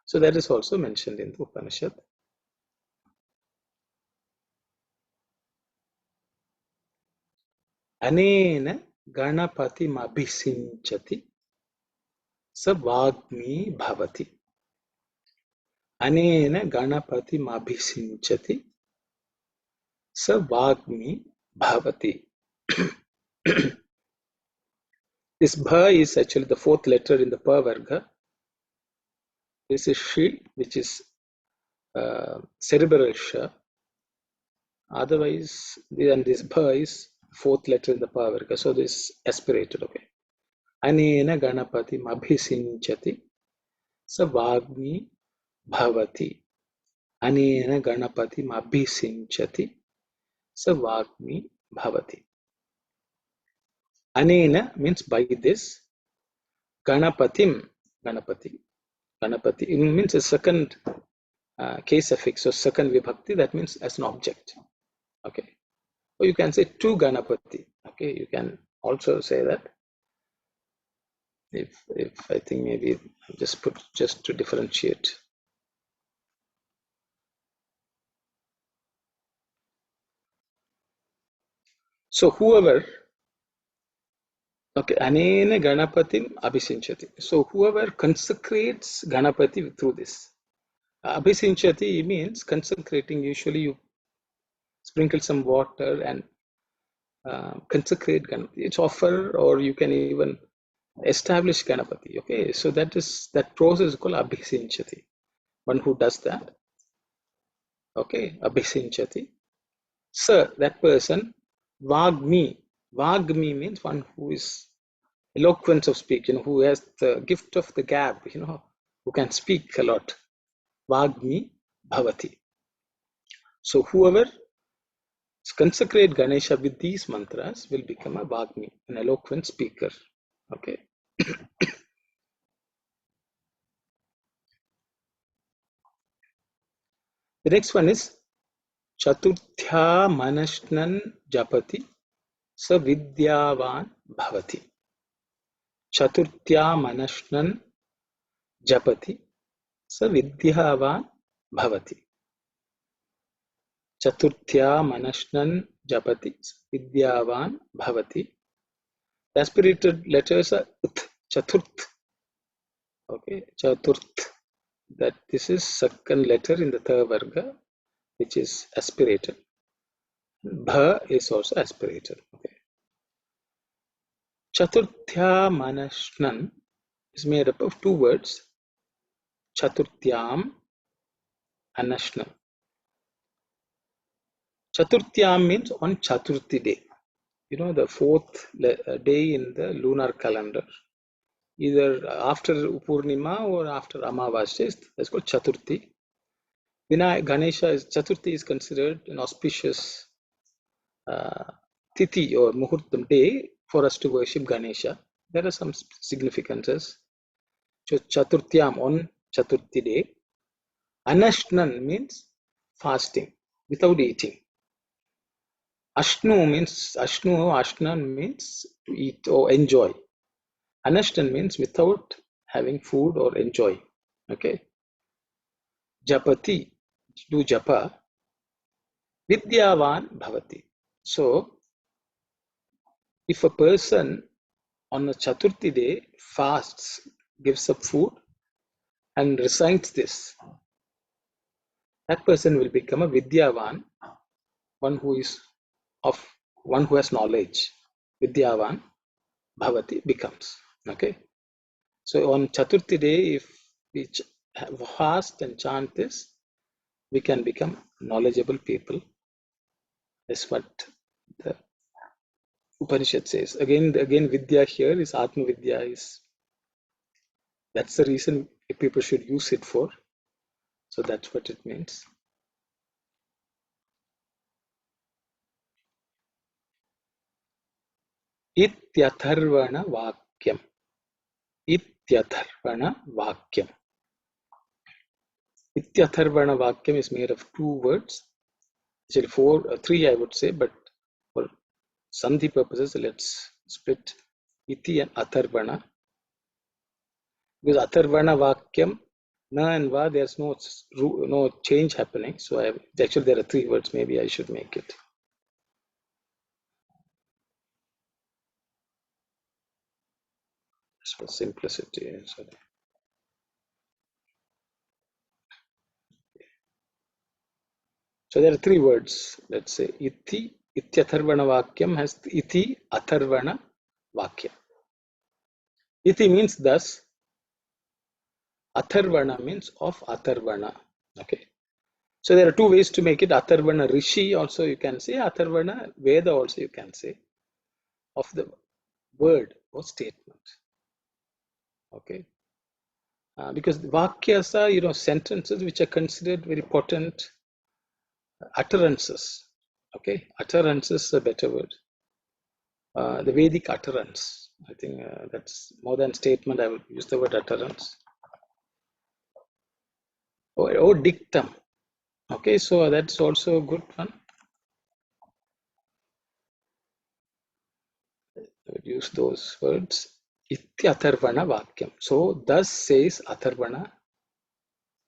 So that is also mentioned in the Upanishad. Anena ganapati mabhisinchati sa vagmi bhavati. Anena ganapati mabhisinchati sa vagmi bhavati. This bha is actually the fourth letter in the pa varga. This is she, which is cerebral sha. Otherwise, and this bha is fourth letter in the pa varga. So this aspirated, okay. Anena ganapati mabhisinchati sa vagmi bhavati. Anena ganapati mabhisinchati sa vagmi bhavati. Anena means by this. Ganapatim, Ganapati means a second case affix, so second vibhakti, that means as an object. Okay. Or you can say to Ganapati. Okay, you can also say that. If I think maybe I'll just put just to differentiate. So whoever, okay, Anene Ganapatim Abhisinchati. So whoever consecrates Ganapati through this. Abhisinchati means consecrating. Usually you sprinkle some water and consecrate Ganapati. It's offer, or you can even establish Ganapati. Okay, so that process is called Abhisinchati. One who does that. Okay, Abhisinchati. Sir, that person, Vagmi. Vagmi means one who is eloquent of speech, who has the gift of the gab, who can speak a lot. Vagmi Bhavati. So whoever consecrate Ganesha with these mantras will become a Vagmi, an eloquent speaker. Okay. The next one is Chaturthya Manashnan Japati Sa Vidyavan Bhavati. Chaturthya Manashnan Japati Sa Vidyavan Bhavati. Chaturthya Manashnan Japati Sa Vidyavan Bhavati. The aspirated letters are Chaturth. Okay, Chaturth. That this is second letter in the third varga, which is aspirated. Bha is also aspirated. Okay. Chaturthya Manashnan is made up of two words, Chaturthyam and Nashnan. Chaturthyam means on Chaturthi day. The fourth day in the lunar calendar. Either after Purnima or after Amavasya, that's called Chaturthi. Ganesha Chaturthi is considered an auspicious tithi or muhurtam day for us to worship Ganesha. There are some significances. So Chaturthyam on Chaturthi day. Anashnan means fasting without eating. Ashnan means to eat or enjoy. Anashtan means without having food or enjoy. Okay. Japati, do japa. Vidyavan bhavati. So, if a person on a Chaturthi day fasts, gives up food, and recites this, that person will become a Vidyavan, one who has knowledge. Vidyavan bhavati becomes. Okay. So on Chaturthi day, if we fast and chant this, we can become knowledgeable people. That's what the Upanishad says. Again, Vidya here is Atma Vidya. That's the reason people should use it for. So that's what it means. Ityatharvana Vakyam. Ityatharvana Vakyam. Ityatharvana Vakyam is made of two words. Actually, three I would say, but for Sandhi purposes, let's split Iti and Atharvana. Because Atharvana Vakyam, Na and Va, there's no change happening. So actually there are three words. Maybe I should make it. Just for simplicity. Sorry. So there are three words. Let's say Iti, Ityatharvana Vakyam has Iti, Atharvana Vakyam. Iti means thus. Atharvana means of Atharvana. Okay. So there are two ways to make it. Atharvana Rishi also you can say. Atharvana Veda also you can say. Of the word or statement. Okay. Because Vakyas are, sentences which are considered very potent utterances. Okay. Utterances is a better word. The Vedic utterance. I think that's more than statement. I would use the word utterance. Or dictum. Okay, so that's also a good one. I would use those words. Ityatharvana Vakyam. So, thus says Atharvana.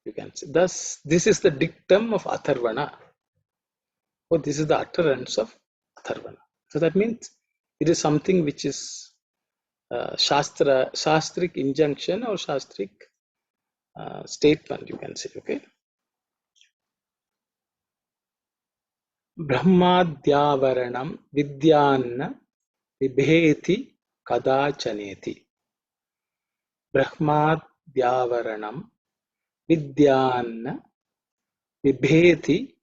You can say, thus, this is the dictum of Atharvana. Or this is the utterance of Atharvana. So, that means it is something which is Shastric injunction or Shastric statement, you can say, okay. Brahmadhyavaranam vidyanna vibheti kadachaneti. Brahmadhyavaranam vidyanna vibheti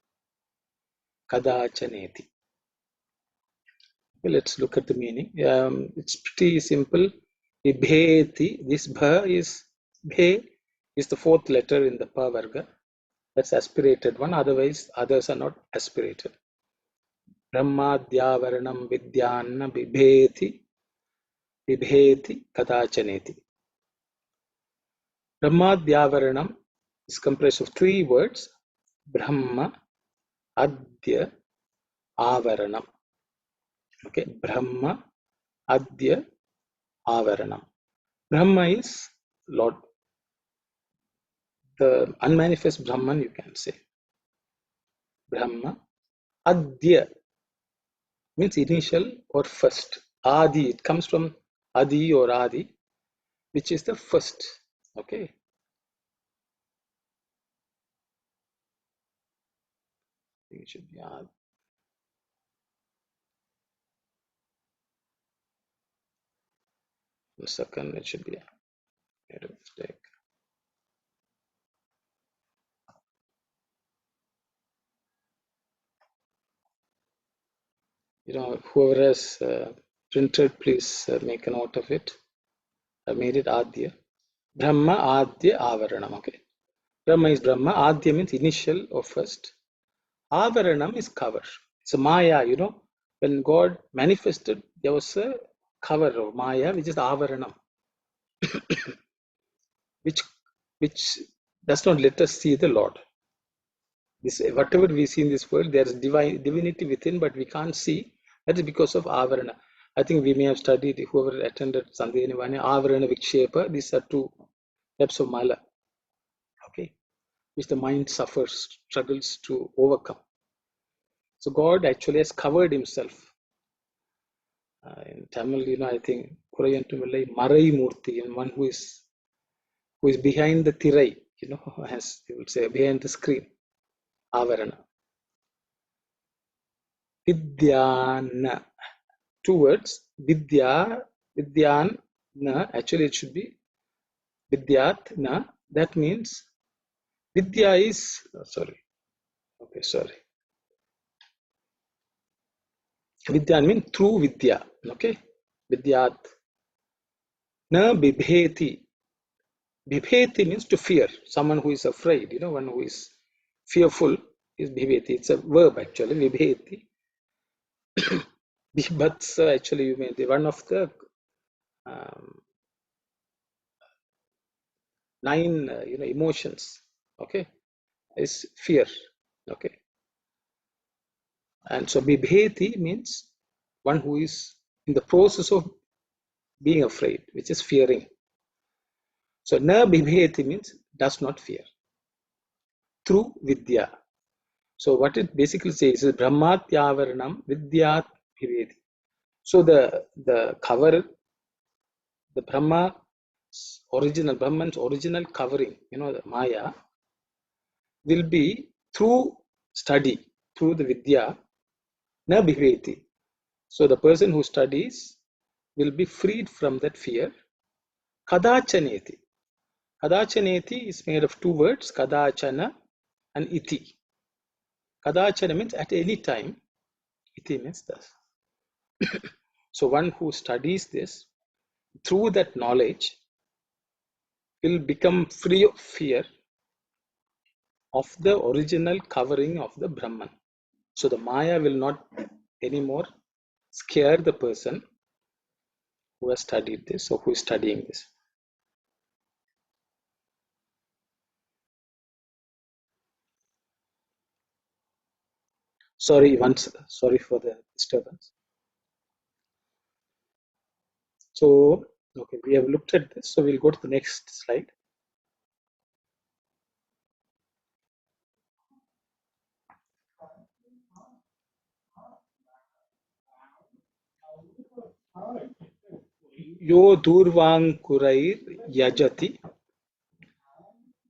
kadachaneti. Okay, let's look at the meaning. It's pretty simple. Vibheti, this bha is the fourth letter in the pa varga. That's aspirated one, otherwise others are not aspirated. Brahmadhyavaranam vidyanna vibheti kadachaneti. Brahmadhyavaranam is comprised of three words. Brahma, Adya, Avaranam. Okay, Brahma, Adya, Avaranam. Brahma is Lord. The unmanifest Brahman, you can say. Brahma. Adya means initial or first. Adi, it comes from Adi or Adi, which is the first. Okay. It should be Adi. The second, it should be made a mistake. Whoever has printed, please make a note of it. I made it Adya. Brahma, Adya, Avaranam. Okay. Brahma is Brahma. Adya means initial or first. Avaranam is cover. It's a Maya, When God manifested, there was a cover of Maya, which is avaranam, which which does not let us see the Lord. This, whatever we see in this world, there is divinity within, but we can't see. That is because of avarana. I think we may have studied, whoever attended Sandhya Nivana, avarana, vikshepa. These are two types of mala, okay, which the mind suffers, struggles to overcome. So God actually has covered himself. In Tamil, I think Kurayantumillai Marai Murti, and one who is behind the thirai, as you would say, behind the screen, avarana. Vidyana. Two words, vidya, vidyan, na. Actually, it should be vidyat, na. That means vidya is, sorry, okay, sorry. Vidyan means through vidya, okay. Vidyat. Na bibheti. Bibheti means to fear. Someone who is afraid, one who is fearful is bibheti. It's a verb actually, bibheti. Bibhatsa, actually, you mean one of the um, 9 emotions, okay, is fear, okay. And so bibheti means one who is in the process of being afraid, which is fearing. So na bibheti means does not fear through vidya. So what it basically says is brahmatyavaranam vidyat bhiveti. So the cover, the Brahman's original covering, the Maya, will be through study, through the vidya, na bhiveti. So the person who studies will be freed from that fear. Kadachaneti. Kadachaneti is made of two words, kadachana and iti. Kadachana means at any time, iti means thus. So one who studies this, through that knowledge, will become free of fear of the original covering of the Brahman. So the Maya will not anymore scare the person who has studied this or who is studying this. Sorry for the disturbance. So, okay, we have looked at this. So we'll go to the next slide. Yo durvankurair yajati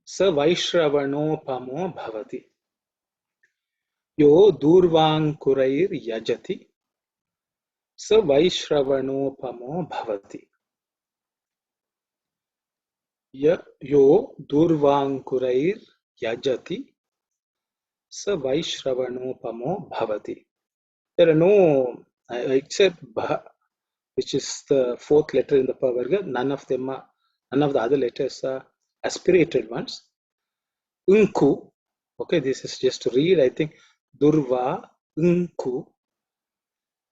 sa vaishravanopamo bhavati. Yo durvankurair yajati sa vaishravanopamo bhavati. Yo durvankurair yajati sa vaishravanopamo bhavati. There are no, except bha, which is the fourth letter in the Pavarga, none of the other letters are aspirated ones. Unku, okay, this is just to read, I think, Durva, Unku,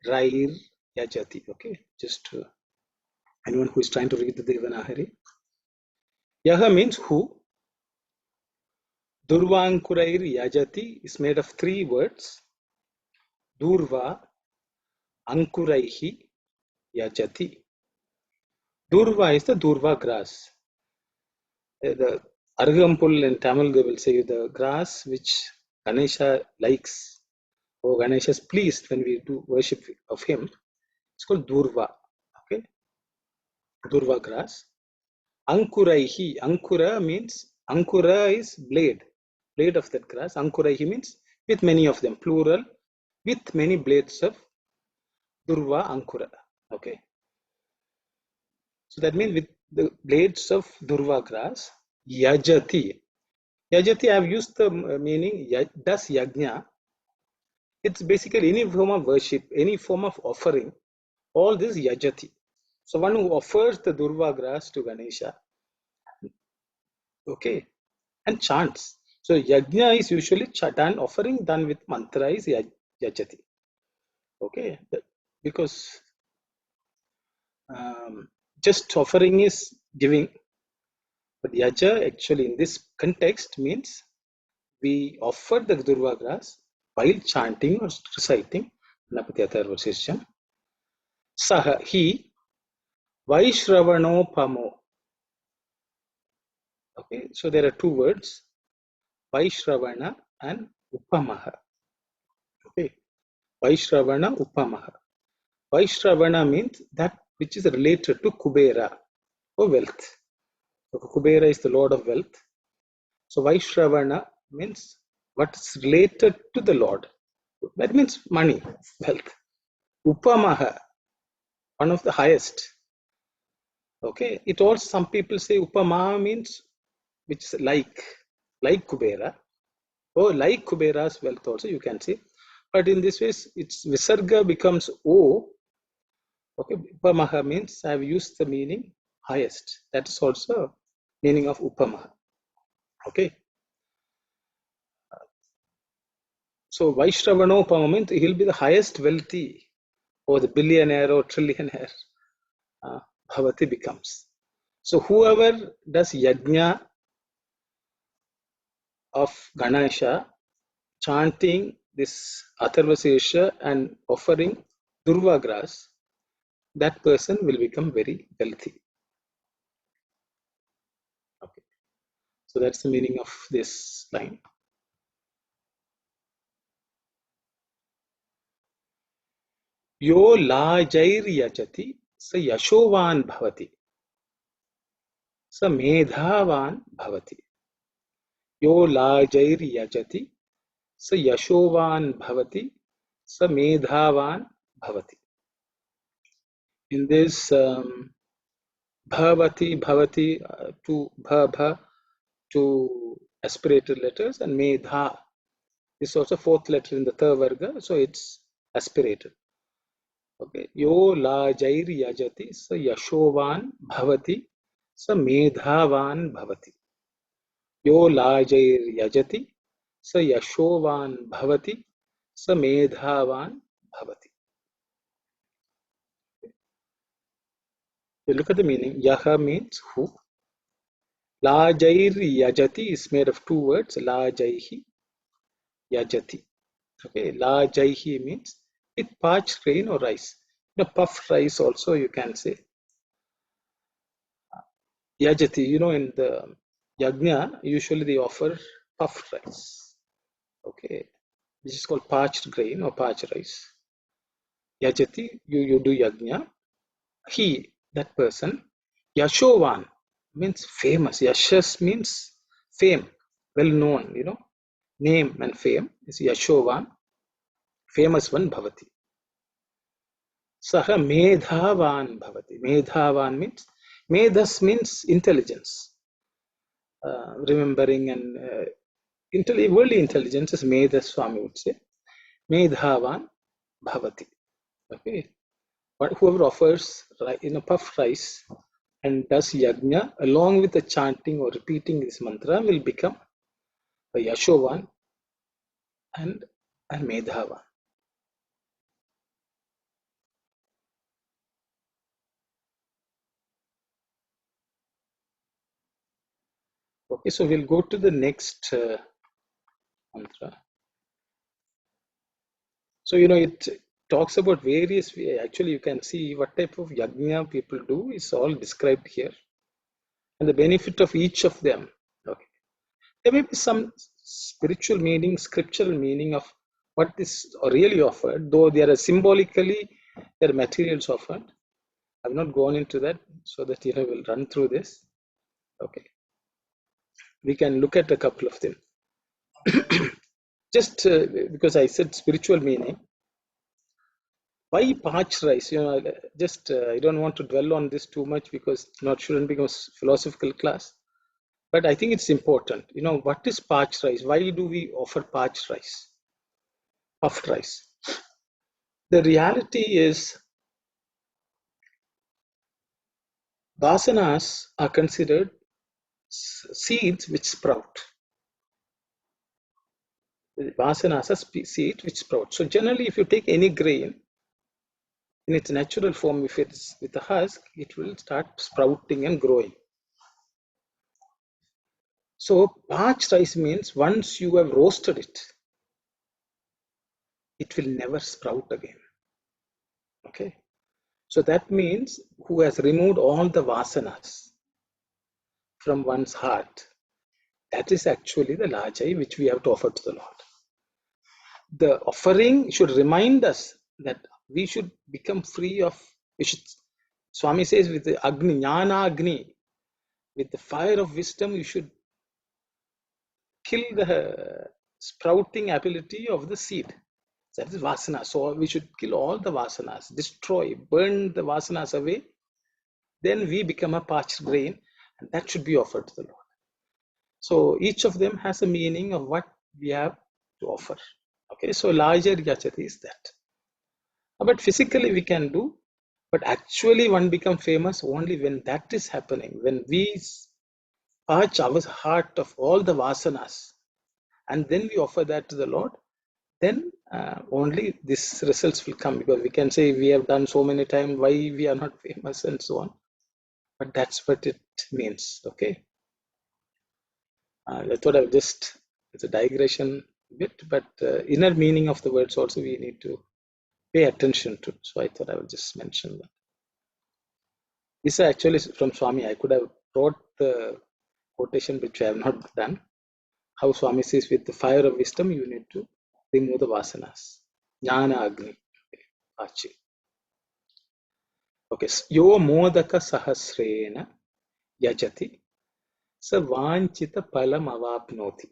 Rair, Yajati, okay, just anyone who is trying to read the Devanahari. Yaha means who. Durvankurair Yajati is made of 3 words. Durva, Ankuraihi, Yajati. Durva is the Durva grass. The Argampul in Tamil, they will say the grass which Ganesha likes, or Ganesha is pleased when we do worship of him. It's called Durva. Okay, Durva grass. Ankuraihi. Ankura means, Ankura is blade of that grass. Ankuraihi means with many of them, plural, with many blades of Durva Ankura. Okay. So that means with the blades of Durva grass, Yajati. Yajati, I have used the meaning, does yajna. It's basically any form of worship, any form of offering. All this yajati. So one who offers the Durva grass to Ganesha, okay, and chants. So yajna is usually offering done with mantra is yajati. Okay, because just offering is giving, but yaja actually in this context means we offer the Durva grass while chanting or reciting Ganapati Atharva Sirsham. Saha, he, Vaishravanopamo. Okay, so there are two words, Vaishravana and Upamaha. Okay, Vaishravana, Upamaha. Vaishravana means that which is related to Kubera or wealth. So Kubera is the Lord of wealth. So Vaishravana means what's related to the Lord. That means money, wealth. Upamaha, one of the highest. Okay, it also some people say Upama means which is like Kubera. Or like Kubera's wealth also you can say. But in this way, its Visarga becomes O. Okay, Upamaha means I have used the meaning highest. That is also meaning of Upamaha. Okay. So Vaishravanopama means he'll be the highest wealthy or the billionaire or trillionaire. Bhavati becomes. So whoever does yajna of Ganesha, chanting this Atharvasesha and offering Durva grass, that person will become very wealthy. Okay. So that's the meaning of this line. Yo lajair yajati sa yashovan bhavati sa medhavan bhavati. Yo lajair yajati sa yashovan bhavati sa medhavan bhavati. In this bhavati, to bha, to aspirated letters, and medha is also fourth letter in the third varga, so it's aspirated. Okay, yo lajair yajati sa yashovan bhavati sa medhavan bhavati. Yo lajair yajati sa yashovan bhavati sa medhavan bhavati. You look at the meaning. Yaha means who. Lajair yajati is made of two words. Lajaihi yajati. Okay, lajaihi means with parched grain or rice. Puffed rice also you can say. Yajati, in the yajna, usually they offer puffed rice. Okay, this is called parched grain or parched rice. Yajati, you do yajna. He, that person, Yashovan means famous. Yashas means fame, well known, name and fame is Yashovan, famous one bhavati. Saha medhavan bhavati. Medhavan means, medhas means intelligence, remembering and worldly intelligence is medhas, Swami would say. Medhavan bhavati. Okay. But whoever offers puff rice and does yajna along with the chanting or repeating this mantra will become a Yashovan and a Medhavan. Okay, so we'll go to the next mantra. So, it talks about various, actually you can see what type of yajna people do is all described here. And the benefit of each of them. Okay. There may be some spiritual meaning, scriptural meaning of what is really offered, though there are symbolically, there are materials offered. I've not gone into that so that we'll run through this. Okay. We can look at a couple of them. Just because I said spiritual meaning, why parched rice? I don't want to dwell on this too much because shouldn't become a philosophical class. But I think it's important. What is parched rice? Why do we offer parched rice? Puffed rice. The reality is, vasanas are considered seeds which sprout. Vasanas are seeds which sprout. So generally, if you take any grain, in its natural form, if it's with a husk, it will start sprouting and growing. So parched rice means once you have roasted it, it will never sprout again. Okay. So that means who has removed all the vasanas from one's heart, that is actually the lajai which we have to offer to the Lord. The offering should remind us that we should become free of, Swami says, with the Agni, Jnana Agni, with the fire of wisdom, you should kill the sprouting ability of the seed. That is vasana. So we should kill all the vasanas, destroy, burn the vasanas away. Then we become a parched grain, and that should be offered to the Lord. So each of them has a meaning of what we have to offer. Okay, so larger yachati is that. But physically we can do, but actually one becomes famous only when that is happening, when we purge our heart of all the vasanas, and then we offer that to the Lord, then only these results will come. Because we can say we have done so many times, why we are not famous and so on. But that's what it means. Okay. I thought I've just, it's a digression bit, but inner meaning of the words also we need to pay attention to. So I thought I would just mention that. This is actually from Swami. I could have brought the quotation, which I have not done. How Swami says, with the fire of wisdom, you need to remove the vasanas. Jnana Agni. Achi. Okay. Yo modaka sahasrena yajati sa vanchita palam avapnoti.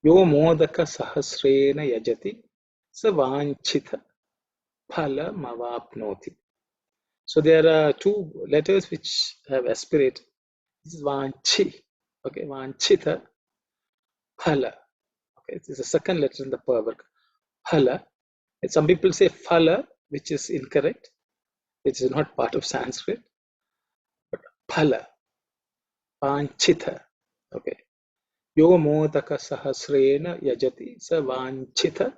Yo modaka sahasrena yajati sa vanchita palam avapnoti. So there are two letters which have aspirate. This is vanchi. Okay, vanchita phala. Okay, this is the second letter in the verb. Phala. And some people say phala, which is incorrect. It is not part of Sanskrit. But phala, vanchita. Okay. Yo modaka sahasrena yajati sa vanchita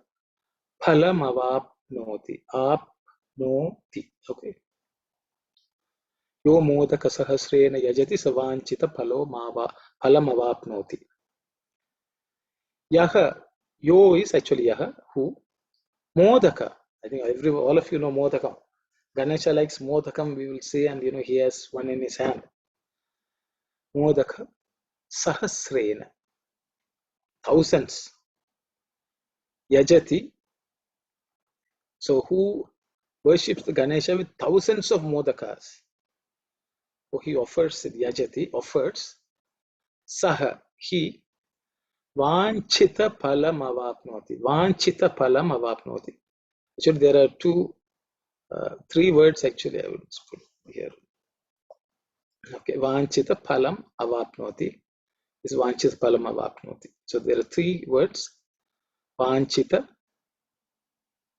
phalam avapnoti. Apnoti. Okay. Yo modaka sahasrena yajati sa vanchita phalam avapnoti. Yaha, yo is actually yaha, who. Modaka, I think all of you know modakam. Ganesha likes modakam, we will say, and he has one in his hand. Modaka, sahasrena, thousands. Yajati, so who worships the Ganesha with thousands of modakas. So he offers it, yajati, offers, saha, he, vanchita phalam avapnoti. Vanchita phalam avapnoti. Actually, there are three words actually I would put here. Okay, vanchita phalam avapnoti is vanchita phalam avapnoti. So there are three words. Vanchita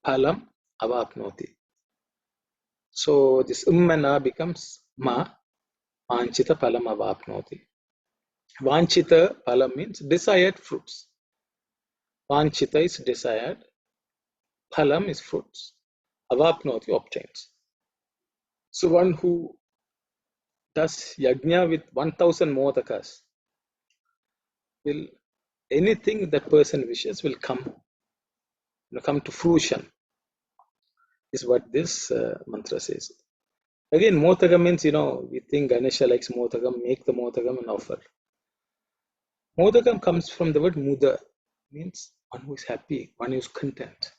phalam avapnoti. So this and na becomes ma. Vanchita phalam avapnoti. Vanchita phalam means desired fruits. Vanchita is desired. Phalam is fruits. Avapnoti obtains. So one who does yajna with 1000 modakas will, anything that person wishes will come to fruition, is what this mantra says. Again, modakam means, we think Ganesha likes modakam, make the modakam and offer. Modakam comes from the word muda, means one who is happy, one who is content.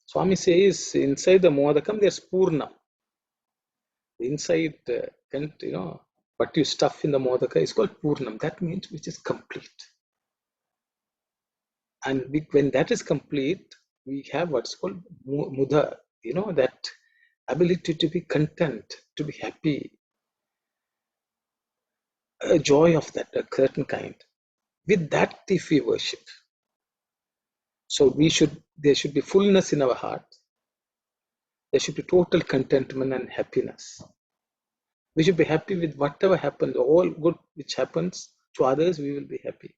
Swami says inside the modakam there's purna. Inside, what you stuff in the modaka is called purnam. That means which is complete. And when that is complete, we have what's called mudha, that ability to be content, to be happy, a joy of that, a certain kind. With that, if we worship, so there should be fullness in our heart. There should be total contentment and happiness. We should be happy with whatever happens, all good which happens to others, we will be happy.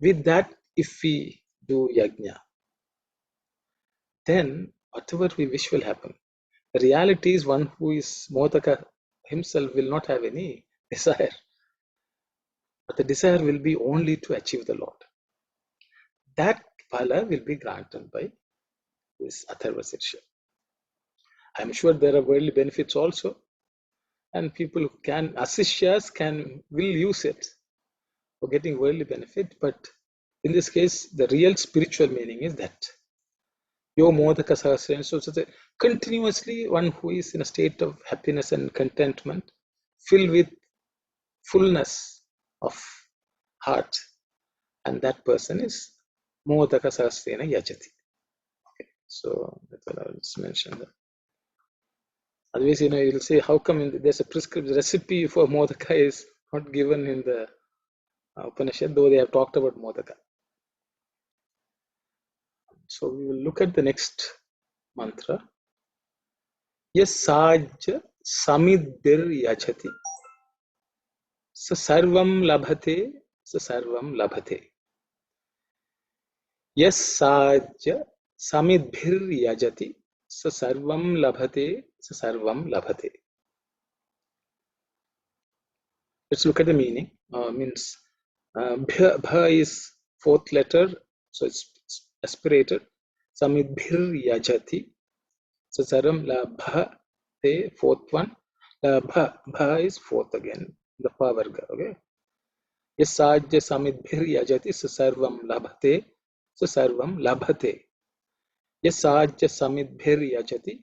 With that, if we do yajna, then whatever we wish will happen. The reality is one who is Modaka himself will not have any desire. But the desire will be only to achieve the Lord. That phala will be granted by this Atharva Sirsha. I'm sure there are worldly benefits also, and people who can, asishyas will use it for getting worldly benefit. But in this case, the real spiritual meaning is that Yo Modaka Sahasrena. So continuously one who is in a state of happiness and contentment, filled with fullness of heart, and that person is Modaka Sahasrena Yajati. Okay, so that's what I will just mention that. Otherwise, you'll say, how come there's a prescribed recipe for Modaka is not given in the Upanishad, though they have talked about Modaka. So we will look at the next mantra. Yes, Sajja Samidbir Yachati. Sa Sarvam Labhate, Sa Sarvam Labhate. Yes, Sajja Samidbir Yajati. Sa Sarvam Labhate, Sa Sarvam Labhate. Let's look at the meaning. Means bha is fourth letter, so it's aspirated. Samidbir Yajati. So Saram la bha te fourth one. La bha is fourth again. The pa varga. Okay. Yes, sajya samidbhir yajati sarvam labhate. Sarvam labhate. Yes, sajya samidbhir yajati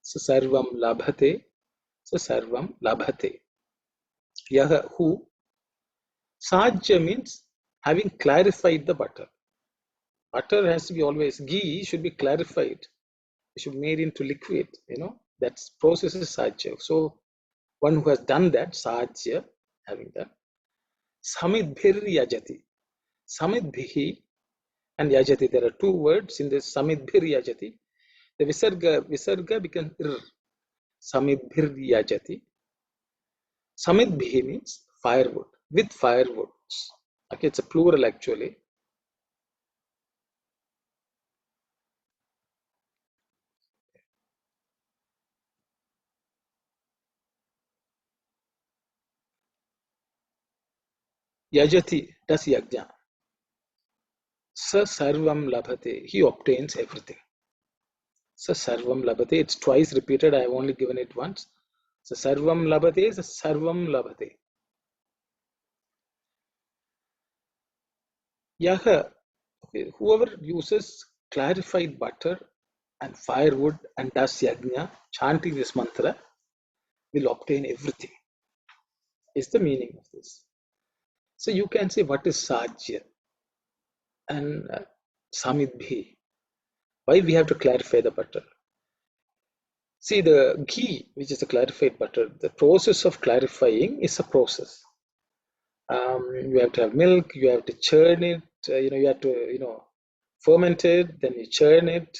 sarvam labhate. Sarvam labhate. Yaha who. Sajya means having clarified the butter. Butter has to be always, ghee should be clarified. It should be made into liquid, that process is sajya. So one who has done that, sajya, having done, samidbhir yajati. Samidbhihi and yajati, there are two words in this samidbhir yajati. The visarga becomes ir. Samidbhir yajati. Samidbhihi means firewood, with firewoods. Okay, it's a plural actually. Yajati does yajna. Sa sarvam labhate, he obtains everything. Sa sarvam labhate, it's twice repeated, I have only given it once. Sa sarvam labhate, sa sarvam labhate. Yaha, okay, whoever uses clarified butter and firewood and does yajna, chanting this mantra, will obtain everything. Is the meaning of this. So you can say what is sajya and samidbhi. Why we have to clarify the butter? See, the ghee, which is a clarified butter, the process of clarifying is a process. You have to have milk, you have to churn it, you have to, ferment it, then you churn it,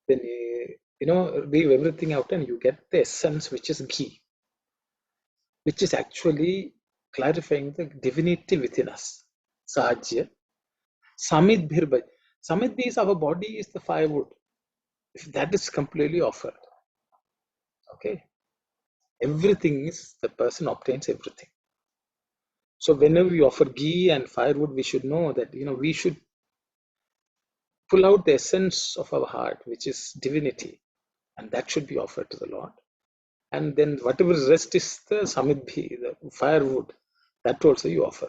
then you leave everything out and you get the essence, which is ghee, which is actually clarifying the divinity within us. Sahajya. Samidbhir. Samidbhi is our body, is the firewood. If that is completely offered, okay, everything is, the person obtains everything. So whenever we offer ghee and firewood, we should know that, we should pull out the essence of our heart, which is divinity, and that should be offered to the Lord. And then whatever rest is the samidbhi, the firewood, that also you offer.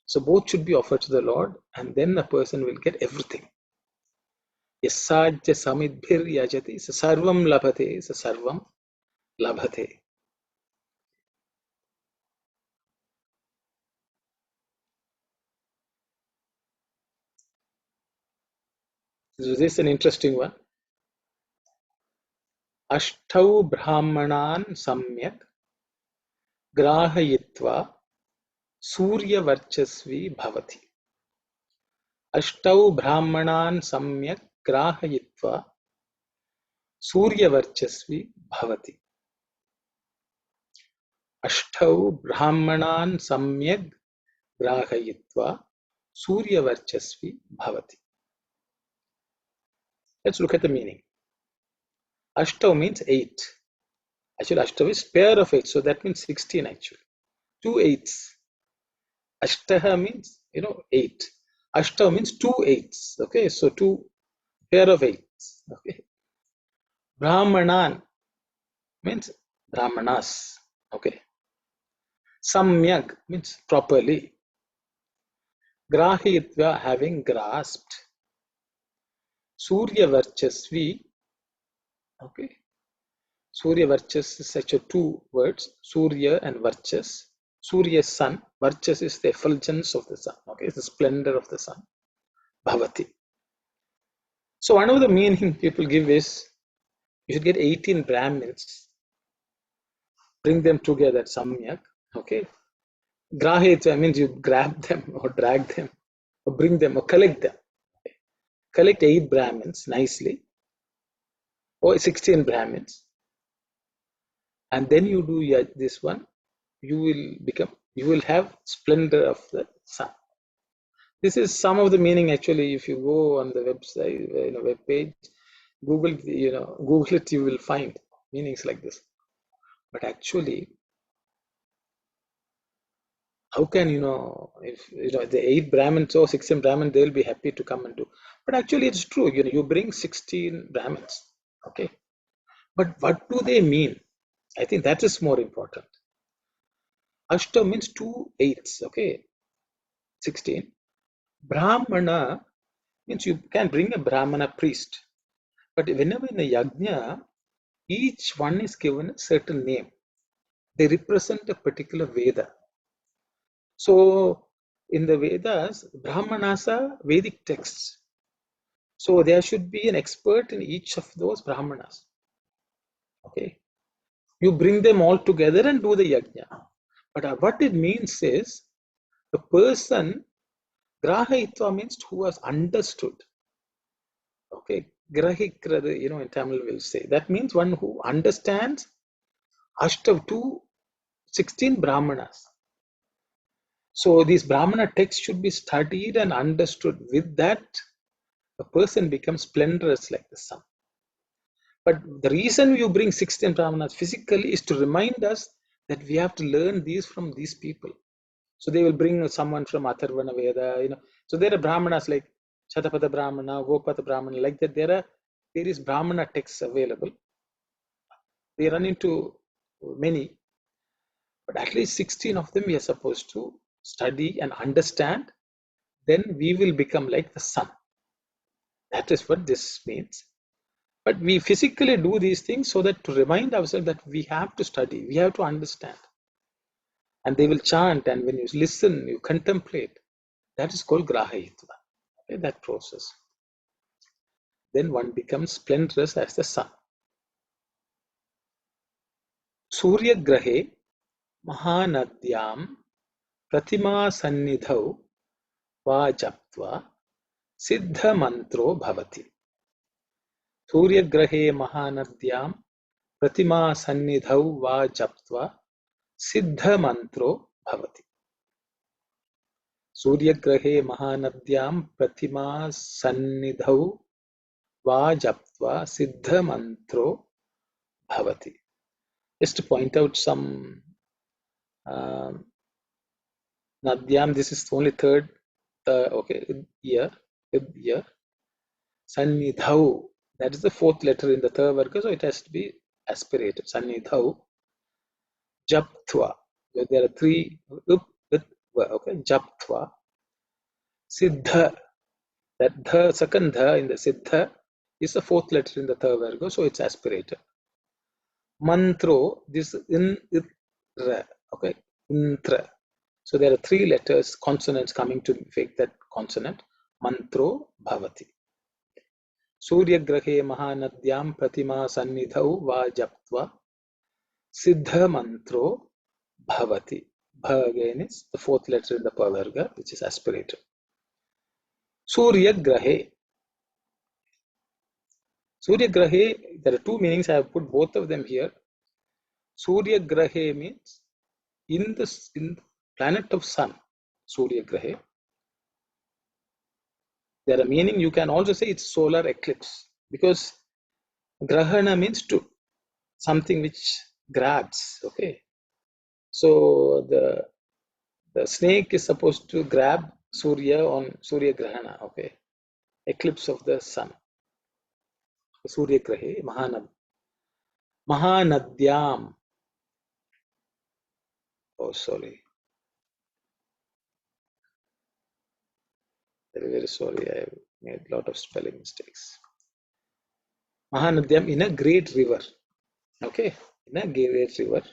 So both should be offered to the Lord, and then a person will get everything. Yasajya samidbhir yajati, sarvam labhate, sarvam labhate. So this is an interesting one. Ashtau brahmanan samyak grahayitva Surya Varchasvi Bhavati. Ashtau Brahmanan Samyak Grahayitva Surya Varchasvi Bhavati. Ashtau Brahmanan Samyak Grahayitva Surya Varchasvi Bhavati. Let's look at the meaning. Ashtav means 8. Actually, Ashtav is pair of 8, so that means 16 actually. 2 eights. Ashtaha means, 8. Ashtav means 2 eights. Okay, so 2 pair of 8s. Okay. Brahmanan means Brahmanas. Okay. Samyak means properly. Grahitva, having grasped. Surya Varchasvi. Okay. Surya Varchas is such a two words, Surya and Varchas. Surya sun, Varchas is the effulgence of the sun, okay, it's the splendor of the sun, Bhavati. So one of the meaning people give is, you should get 18 Brahmins, bring them together, Samyak, okay. Grahita means you grab them or drag them, or bring them or collect them. Okay. Collect 8 Brahmins nicely, or 16 Brahmins, and then you do this one, you will have splendor of the sun. This is some of the meaning actually. If you go on the website, web page, Google it, you will find meanings like this. But actually, how can if the 8 Brahmins or 16 Brahmins, they'll be happy to come and do. But actually, it's true. You bring 16 Brahmins, okay. But what do they mean? I think that is more important. Ashta means 2 eights, okay, 16. Brahmana means you can bring a Brahmana priest. But whenever in a yajna, each one is given a certain name. They represent a particular Veda. So in the Vedas, Brahmanas are Vedic texts. So there should be an expert in each of those Brahmanas. Okay. You bring them all together and do the yajna. But what it means is the person, Grahitva means who has understood. Okay. Grahikrada, in Tamil will say. That means one who understands Ashtav 16 Brahmanas. So these Brahmana texts should be studied and understood. With that, a person becomes splendorous like the sun. But the reason you bring 16 Brahmanas physically is to remind us that we have to learn these from these people. So they will bring someone from Atharvana Veda, So there are Brahmanas like Shatapada Brahmana, Gopata Brahmana, like that. There is Brahmana texts available. We run into many, but at least 16 of them we are supposed to study and understand. Then we will become like the sun. That is what this means. But we physically do these things so that to remind ourselves that we have to study, we have to understand. And they will chant, and when you listen, you contemplate. That is called Grahayitva. Okay, that process. Then one becomes splendorous as the sun. Surya Grahe Mahanadyam Pratima Sannidhau Vajaptva Siddha Mantro Bhavati. Surya Grahe Mahanadyam Pratima Sannidhau Vajaptva Siddha Mantro Bhavati. Suryagrahe Mahanadyam Pratima Sannidhau Vajaptva Siddha Mantro Bhavati. Just to point out some Nadyam, this is only third year. Sannidhau, that is the fourth letter in the third varga, so it has to be aspirated. Sannidhau. Japtva. There are 3 okay, Japtva. Siddha, that the second dha in the Siddha is the fourth letter in the third varga, so it's aspirated. Mantro, this in itra, okay, intra. So there are 3 letters, consonants coming to make that consonant. Mantro bhavati. Surya grahe mahanadyam pratima sannidhau vajaptva siddha mantro bhavati. Bha again is the fourth letter in the pavarga, which is aspirated. Surya grahe. Surya grahe, there are 2 meanings. I have put both of them here. Surya grahe means in the planet of sun, Surya grahe. There are meaning, you can also say it's solar eclipse, because Grahana means to something which grabs. Okay. So the snake is supposed to grab Surya on Surya Grahana. Okay. Eclipse of the sun. Surya Grahe, Mahanadyam. Oh, sorry. Very, very sorry. I have made a lot of spelling mistakes. Mahanadyam in a great river. Okay. In a great river.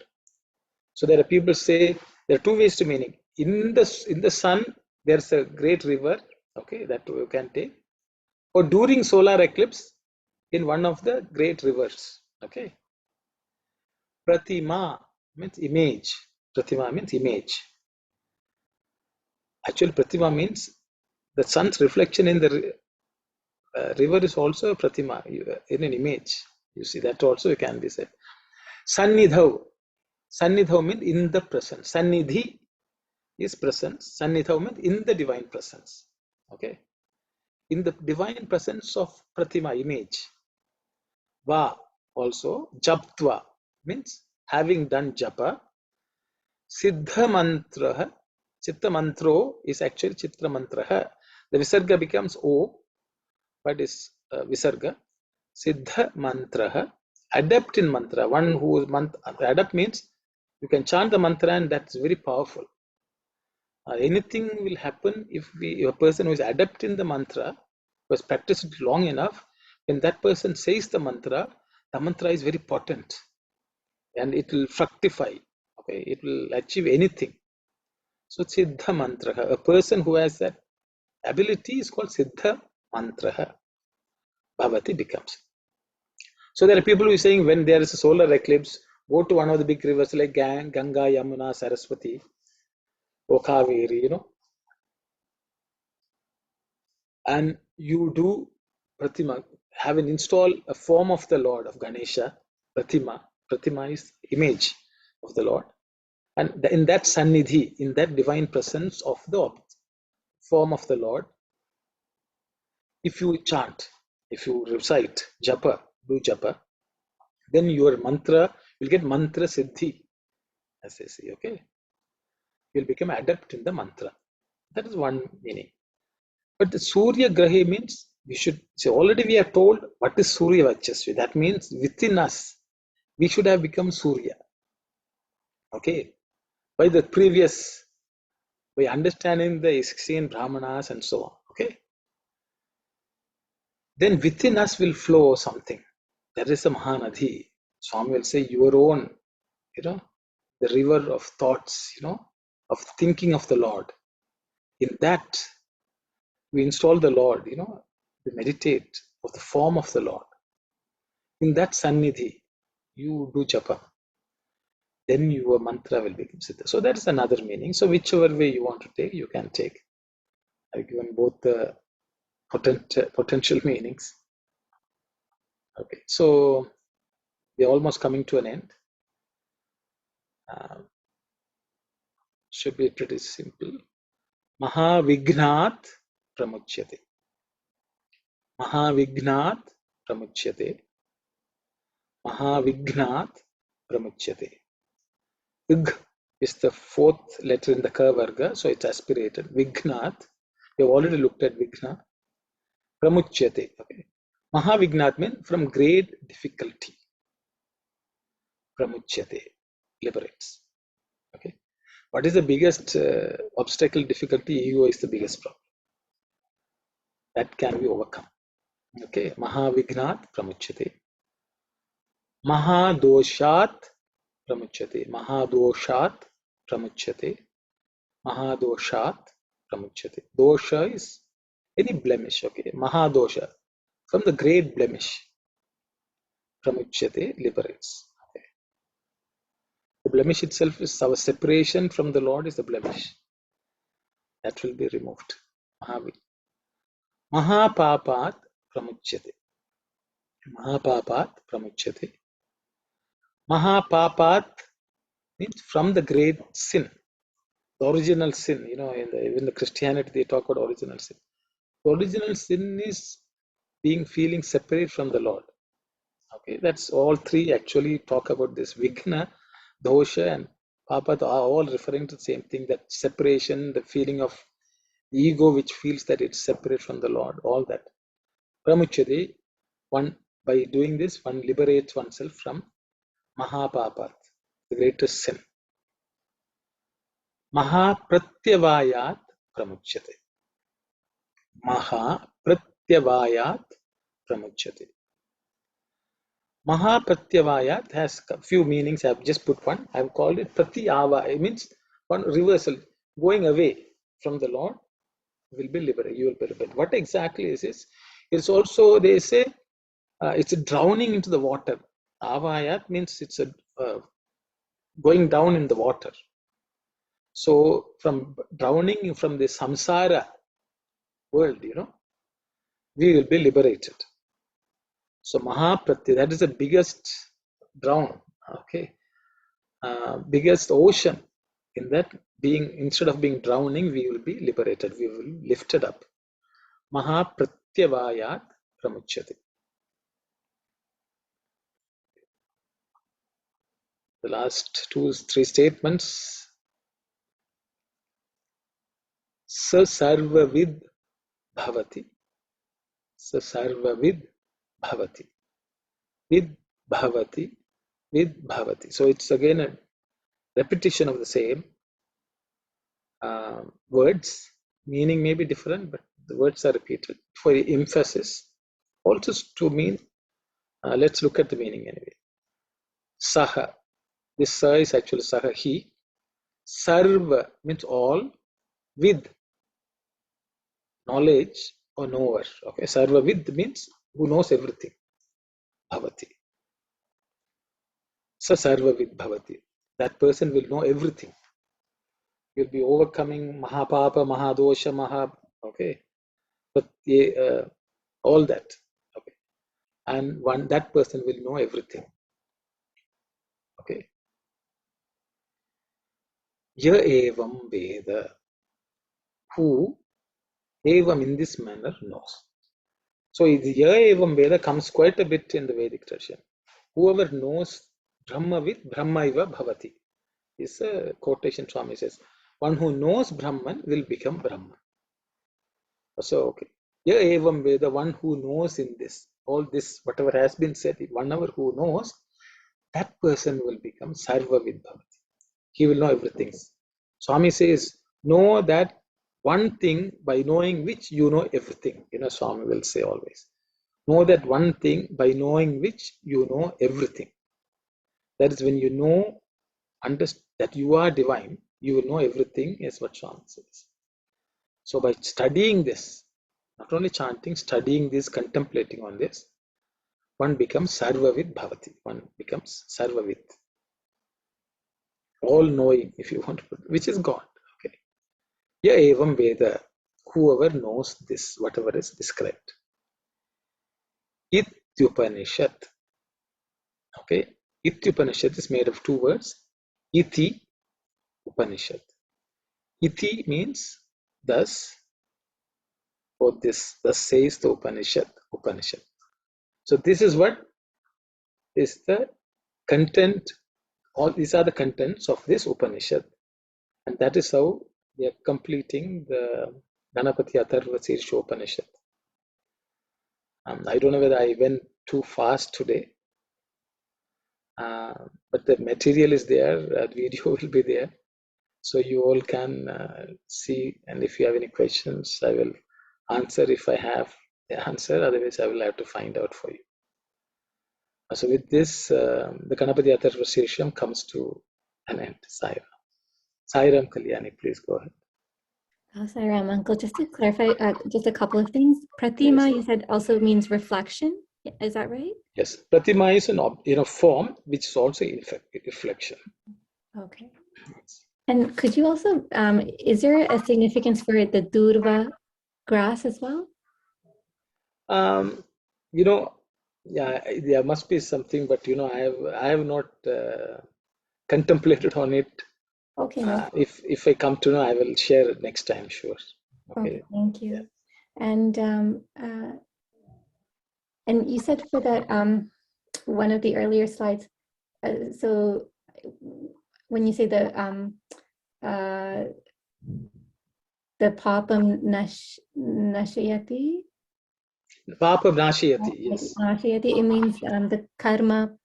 So there are people say there are two ways to meaning. In the sun, there's a great river. Okay. That you can take. Or during solar eclipse, in one of the great rivers. Okay. Pratima means image. Pratima means image. Actually, Pratima means the sun's reflection in the river is also a Pratima, in an image. You see, that also can be said. Sannidhav. Sannidhav means in the presence. Sannidhi is presence. Sannidhav means in the divine presence. Okay. In the divine presence of Pratima, image. Va also. Japtva means having done japa. Siddha mantra. Chitta mantro is actually chitra mantra. The visarga becomes O, but is visarga. Siddha mantra. Adept in mantra. One who is adept means you can chant the mantra and that's very powerful. Anything will happen if a person who is adept in the mantra, who has practiced it long enough, when that person says the mantra is very potent and it will fructify. Okay, it will achieve anything. So Siddha mantra, a person who has that ability is called Siddha mantra. Bhavati becomes. So there are people who are saying when there is a solar eclipse, go to one of the big rivers like Ganga, Yamuna, Saraswati, or Kaveri, and you do Pratima, have an install a form of the Lord of Ganesha, Pratima. Pratima is image of the Lord. And in that Sannidhi, in that divine presence of the form of the Lord, if you chant, if you recite japa, do japa, then your mantra will get mantra siddhi, as they say. Okay, you'll become adept in the mantra. That is one meaning. But the Surya Grahi means we should say already we are told what is Surya Vachasvi. That means within us we should have become Surya. Okay, by the previous, by understanding the 16 Brahmanas and so on. Okay, then within us will flow something. That is a Mahanadhi. Swami will say your own, the river of thoughts, of thinking of the Lord. In that, we install the Lord, we meditate of the form of the Lord. In that Sannidhi, you do japa. Then your mantra will become siddha. So that is another meaning. So whichever way you want to take, you can take. I've given both the potential meanings. Okay, so we're almost coming to an end. Should be pretty simple. Mahavignat pramuchyate. Mahavignat pramuchyate. Mahavignat pramuchyate. Vig is the fourth letter in the ka varga, so it's aspirated. Vignat. We have already looked at Vigna. Pramuchyate. Okay. Mahavignat means from great difficulty. Pramuchyate. Liberates. Okay. What is the biggest obstacle, difficulty? Ego is the biggest problem. That can be overcome. Okay. Mahavignat pramuchyate. Mahadoshat pramuchyate. Mahadoshat pramuchyate. Mahadoshat pramuchyate. Dosha is any blemish. Okay. Mahadosha. From the great blemish. Pramuchyate liberates. Okay. The blemish itself is our separation from the Lord is the blemish. That will be removed. Mahapapat pramuchyate. Mahapapat pramuchyate. Mahapapat means from the great sin. The original sin, in the Christianity they talk about original sin. The original sin is feeling separate from the Lord. Okay, that's all three actually talk about this Vigna, Dosha, and Papa are all referring to the same thing, that separation, the feeling of ego which feels that it's separate from the Lord, all that. Pramuchade, one by doing this, one liberates oneself from Mahapapat, the greatest sin. Mahapratyavayat pramuchyate. Mahapratyavayat pramuchyate. Mahapratyavayat has a few meanings. I've just put one. I've called it pratyava. It means one reversal, going away from the Lord will be liberated. You will be liberated. What exactly is this? It's also, they say, it's a drowning into the water. Avayat means it's a going down in the water. So from drowning from the samsara world, we will be liberated. So Mahapratya, that is the biggest drown, okay, biggest ocean. In that being, instead of being drowning, we will be liberated. We will be lifted up. Mahapratyavayat pramuchyate. The last three statements. Sa sarvavid bhavati. Sa sarvavid bhavati. Vid bhavati. Vid bhavati. So it's again a repetition of the same words. Meaning may be different, but the words are repeated for emphasis. Also to mean, let's look at the meaning anyway. Saha. This sa is actually saha, he. Sarva means all, with knowledge or knower. Okay, sarva with means who knows everything. Bhavati. Sa sarva vid bhavati. That person will know everything. You'll be overcoming mahapapa, mahadosha, okay, but all that. Okay, and that person will know everything. Okay. Ya evam veda, who evam in this manner knows. So the ya evam veda comes quite a bit in the Vedic tradition. Whoever knows Brahma with Brahmaiva bhavati is a quotation Swami says. One who knows Brahman will become Brahman. So, okay. Ya evam veda, one who knows in this, all this, whatever has been said, one who knows, that person will become sarva vid bhavati. He will know everything. Swami says, know that one thing by knowing which you know everything. Swami will say always. Know that one thing by knowing which you know everything. That is when you know, understand that you are divine, you will know everything, is what Swami says. So by studying this, not only chanting, studying this, contemplating on this, one becomes sarvavid bhavati. One becomes sarvavid. All knowing, if you want to put, which is God. Okay. Ya evam veda, whoever knows this, whatever is described. Ityupanishad. Okay. Ityupanishad is made of two words. Iti Upanishad. Iti means thus, or this, thus says the Upanishad. Upanishad. So this is what is the content. All these are the contents of this Upanishad, and that is how we are completing the Ganapati Atharva Sirsha Upanishad. I don't know whether I went too fast today, but the material is there. Video will be there, so you all can see. And if you have any questions, I will answer if I have the answer. Otherwise, I will have to find out for you. So with this, the Ganapati Atharva Sirsha comes to an end. Sairam Kalyani, please go ahead. Sairam, Uncle, just to clarify, just a couple of things. Pratima, yes, you said also means reflection. Is that right? Yes, Pratima is an form which is also reflection. Okay. And could you also, is there a significance for the durva grass as well? Yeah, there must be something, but I have not contemplated on it. Okay. No. If I come to know, I will share it next time. Sure. Okay. Thank you. Yeah. And you said for that one of the earlier slides. So when you say the papam nashayati, Papa Nashayati, yes. it means the karma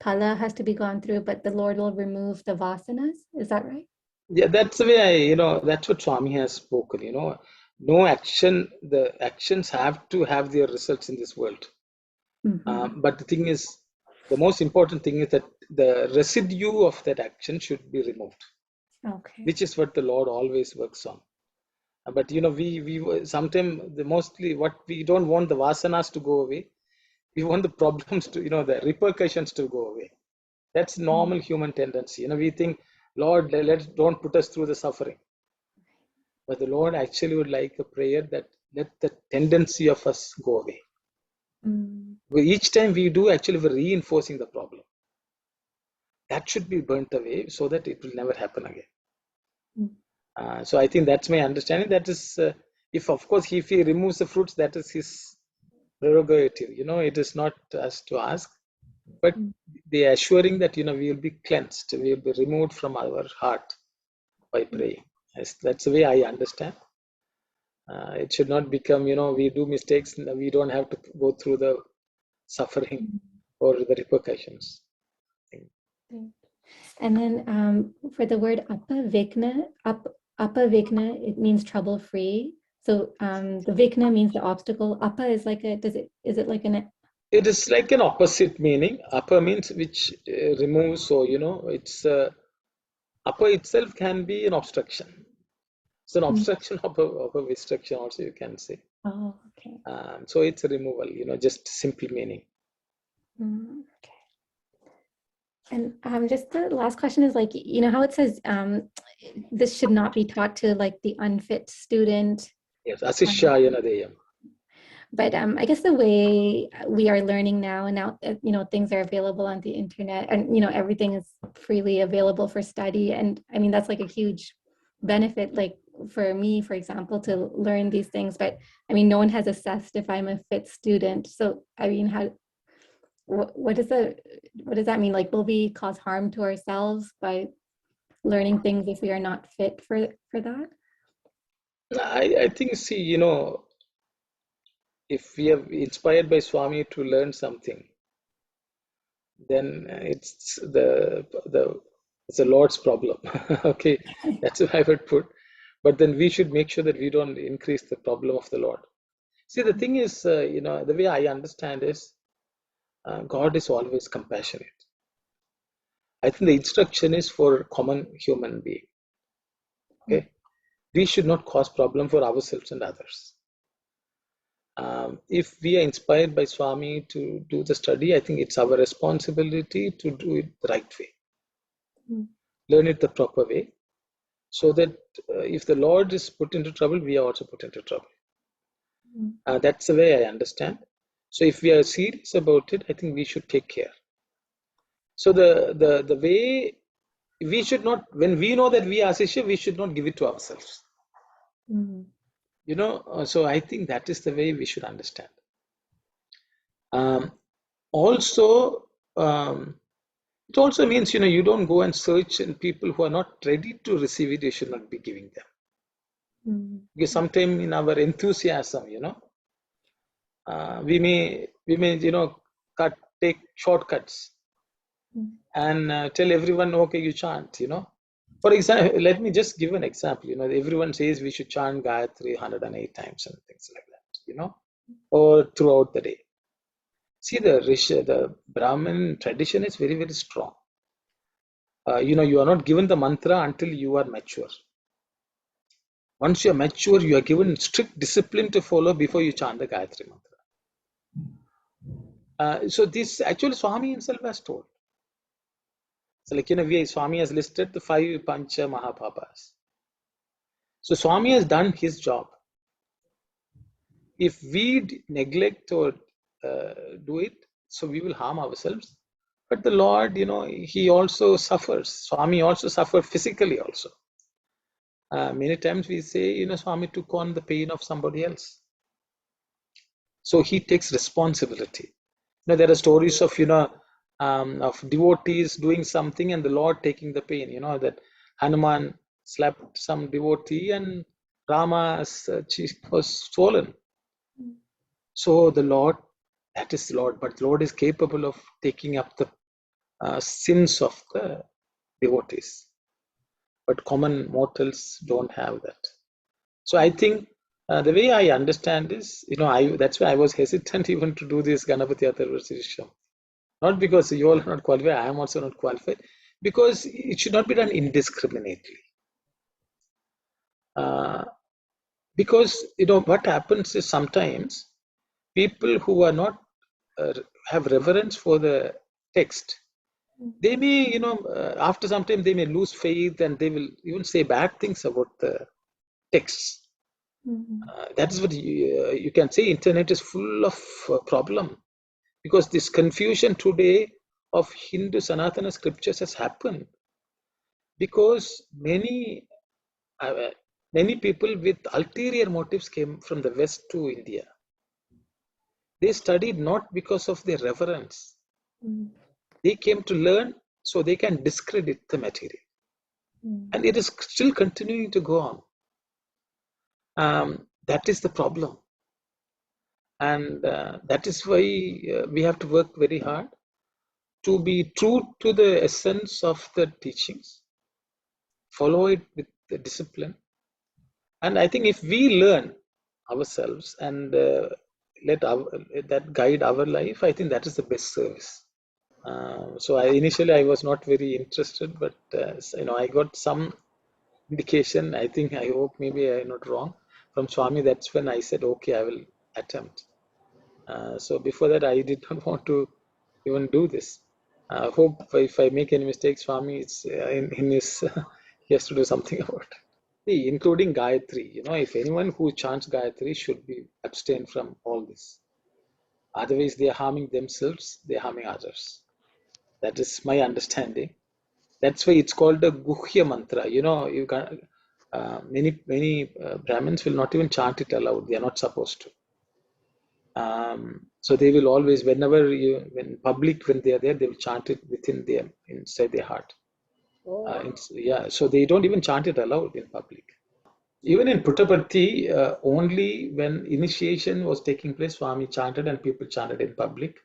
phala has to be gone through, but the Lord will remove the vasanas. Is that right? Yeah, that's the way that's what Swami has spoken, no action, the actions have to have their results in this world. But the thing is, the most important thing is that the residue of that action should be removed, Okay. which is what the Lord always works on. But we sometimes mostly what we don't want the vasanas to go away. We want the problems to, the repercussions to go away. That's normal human tendency. We think, Lord, don't put us through the suffering. But the Lord actually would like a prayer that let the tendency of us go away. Each time we do, actually, we're reinforcing the problem. That should be burnt away so that it will never happen again. So I think that's my understanding. That is, if of course, if he removes the fruits, that is his prerogative. It is not us to ask, but the assuring that we will be cleansed, we will be removed from our heart by praying. That's the way I understand. It should not become, we do mistakes, we don't have to go through the suffering or the repercussions. And then for the word apavigna, it means trouble free. So the vigna means the obstacle. Apa is like is it like an? It is like an opposite meaning. Apa means which removes. So it's apa itself can be an obstruction. It's an obstruction of a restriction also, you can say. Oh, okay. So it's a removal, just simple meaning. Okay. And just the last question is like, how it says this should not be taught to like the unfit student. Yes, asishayana deyam. But I guess the way we are learning now, and now things are available on the internet, and everything is freely available for study, and I mean that's like a huge benefit, like for me, for example, to learn these things. But I mean, no one has assessed if I'm a fit student. So I mean, what does that mean? Like, will we cause harm to ourselves by learning things if we are not fit for that? I think, see, if we are inspired by Swami to learn something, then it's the Lord's problem. Okay, that's what I would put. But then we should make sure that we don't increase the problem of the Lord. See, the thing is, the way I understand is, God is always compassionate. I think the instruction is for common human being. Okay, we should not cause problem for ourselves and others. If we are inspired by Swami to do the study, I think it's our responsibility to do it the right way, learn it the proper way, so that if the Lord is put into trouble, we are also put into trouble. That's the way I understand. So if we are serious about it, I think we should take care. So the way we should not, when we know that we are Shishya, we should not give it to ourselves. So I think that is the way we should understand. Also, it also means, you don't go and search in people who are not ready to receive it, you should not be giving them. Because sometimes in our enthusiasm, we may take shortcuts and tell everyone, okay, you chant, For example, let me just give an example. Everyone says we should chant Gayatri 108 times and things like that, or throughout the day. See, the Brahmin tradition is very, very strong. You are not given the mantra until you are mature. Once you are mature, you are given strict discipline to follow before you chant the Gayatri mantra. So this actually Swami himself has told. So like, Swami has listed the 5 Pancha Mahapapas. So Swami has done his job. If we neglect or do it, so we will harm ourselves. But the Lord, he also suffers. Swami also suffered physically also. Many times we say, Swami took on the pain of somebody else. So he takes responsibility. There are stories of, of devotees doing something and the Lord taking the pain. You know that Hanuman slapped some devotee and Rama's cheek was swollen. So the Lord, that is Lord, but Lord is capable of taking up the sins of the devotees. But common mortals don't have that. So I think the way I understand is, that's why I was hesitant even to do this Ganapati Atharva Sirsham. Not because you all are not qualified, I am also not qualified, because it should not be done indiscriminately. Because what happens is sometimes people who are not have reverence for the text, they may after some time they may lose faith and they will even say bad things about the texts. That is what you can say. Internet is full of problem, because this confusion today of Hindu Sanatana scriptures has happened because many people with ulterior motives came from the West to India. They studied not because of their reverence. They came to learn so they can discredit the material. And it is still continuing to go on. That is the problem. And that is why we have to work very hard to be true to the essence of the teachings, follow it with the discipline. And I think if we learn ourselves and let that guide our life, I think that is the best service. So initially I was not very interested, but I got some indication. I hope maybe I'm not wrong from Swami. That's when I said, okay, I will attempt. So before that, I did not want to even do this. Hope if I make any mistakes, Swami, it's in his he has to do something about it. See, including Gayatri. If anyone who chants Gayatri should be abstain from all this. Otherwise, they are harming themselves, they are harming others. That is my understanding. That's why it's called a Guhya mantra. You can many Brahmins will not even chant it aloud. They are not supposed to. So they will always, whenever when they are there, they will chant it within them, inside their heart. So they don't even chant it aloud in public. Even in Puttaparthi, only when initiation was taking place, Swami chanted and people chanted in public.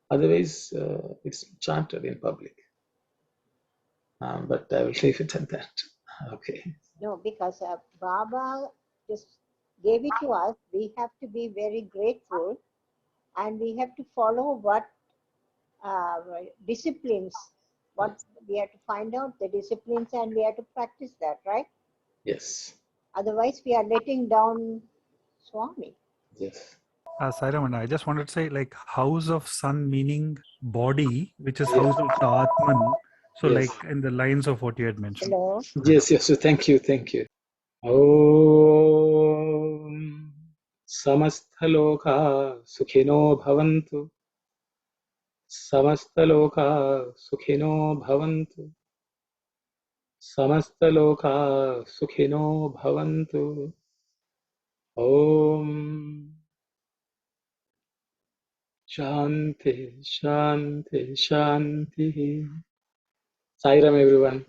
Otherwise, it's chanted in public. But I will leave it at that. Okay. No, because Baba just gave it to us. We have to be very grateful, and we have to follow what disciplines, what we have to find out the disciplines, and we have to practice that, right? Yes. Otherwise, we are letting down Swami. Yes. Sairaman, I just wanted to say, like, house of sun meaning body, which is house of the Atman. So, Yes. like, in the lines of what you had mentioned. Hello. Yes. So thank you. Om Samastaloka Sukhino Bhavantu. Samastaloka Sukhino Bhavantu. Samastaloka Sukhino Bhavantu. Om Shanti. Sairam, everyone.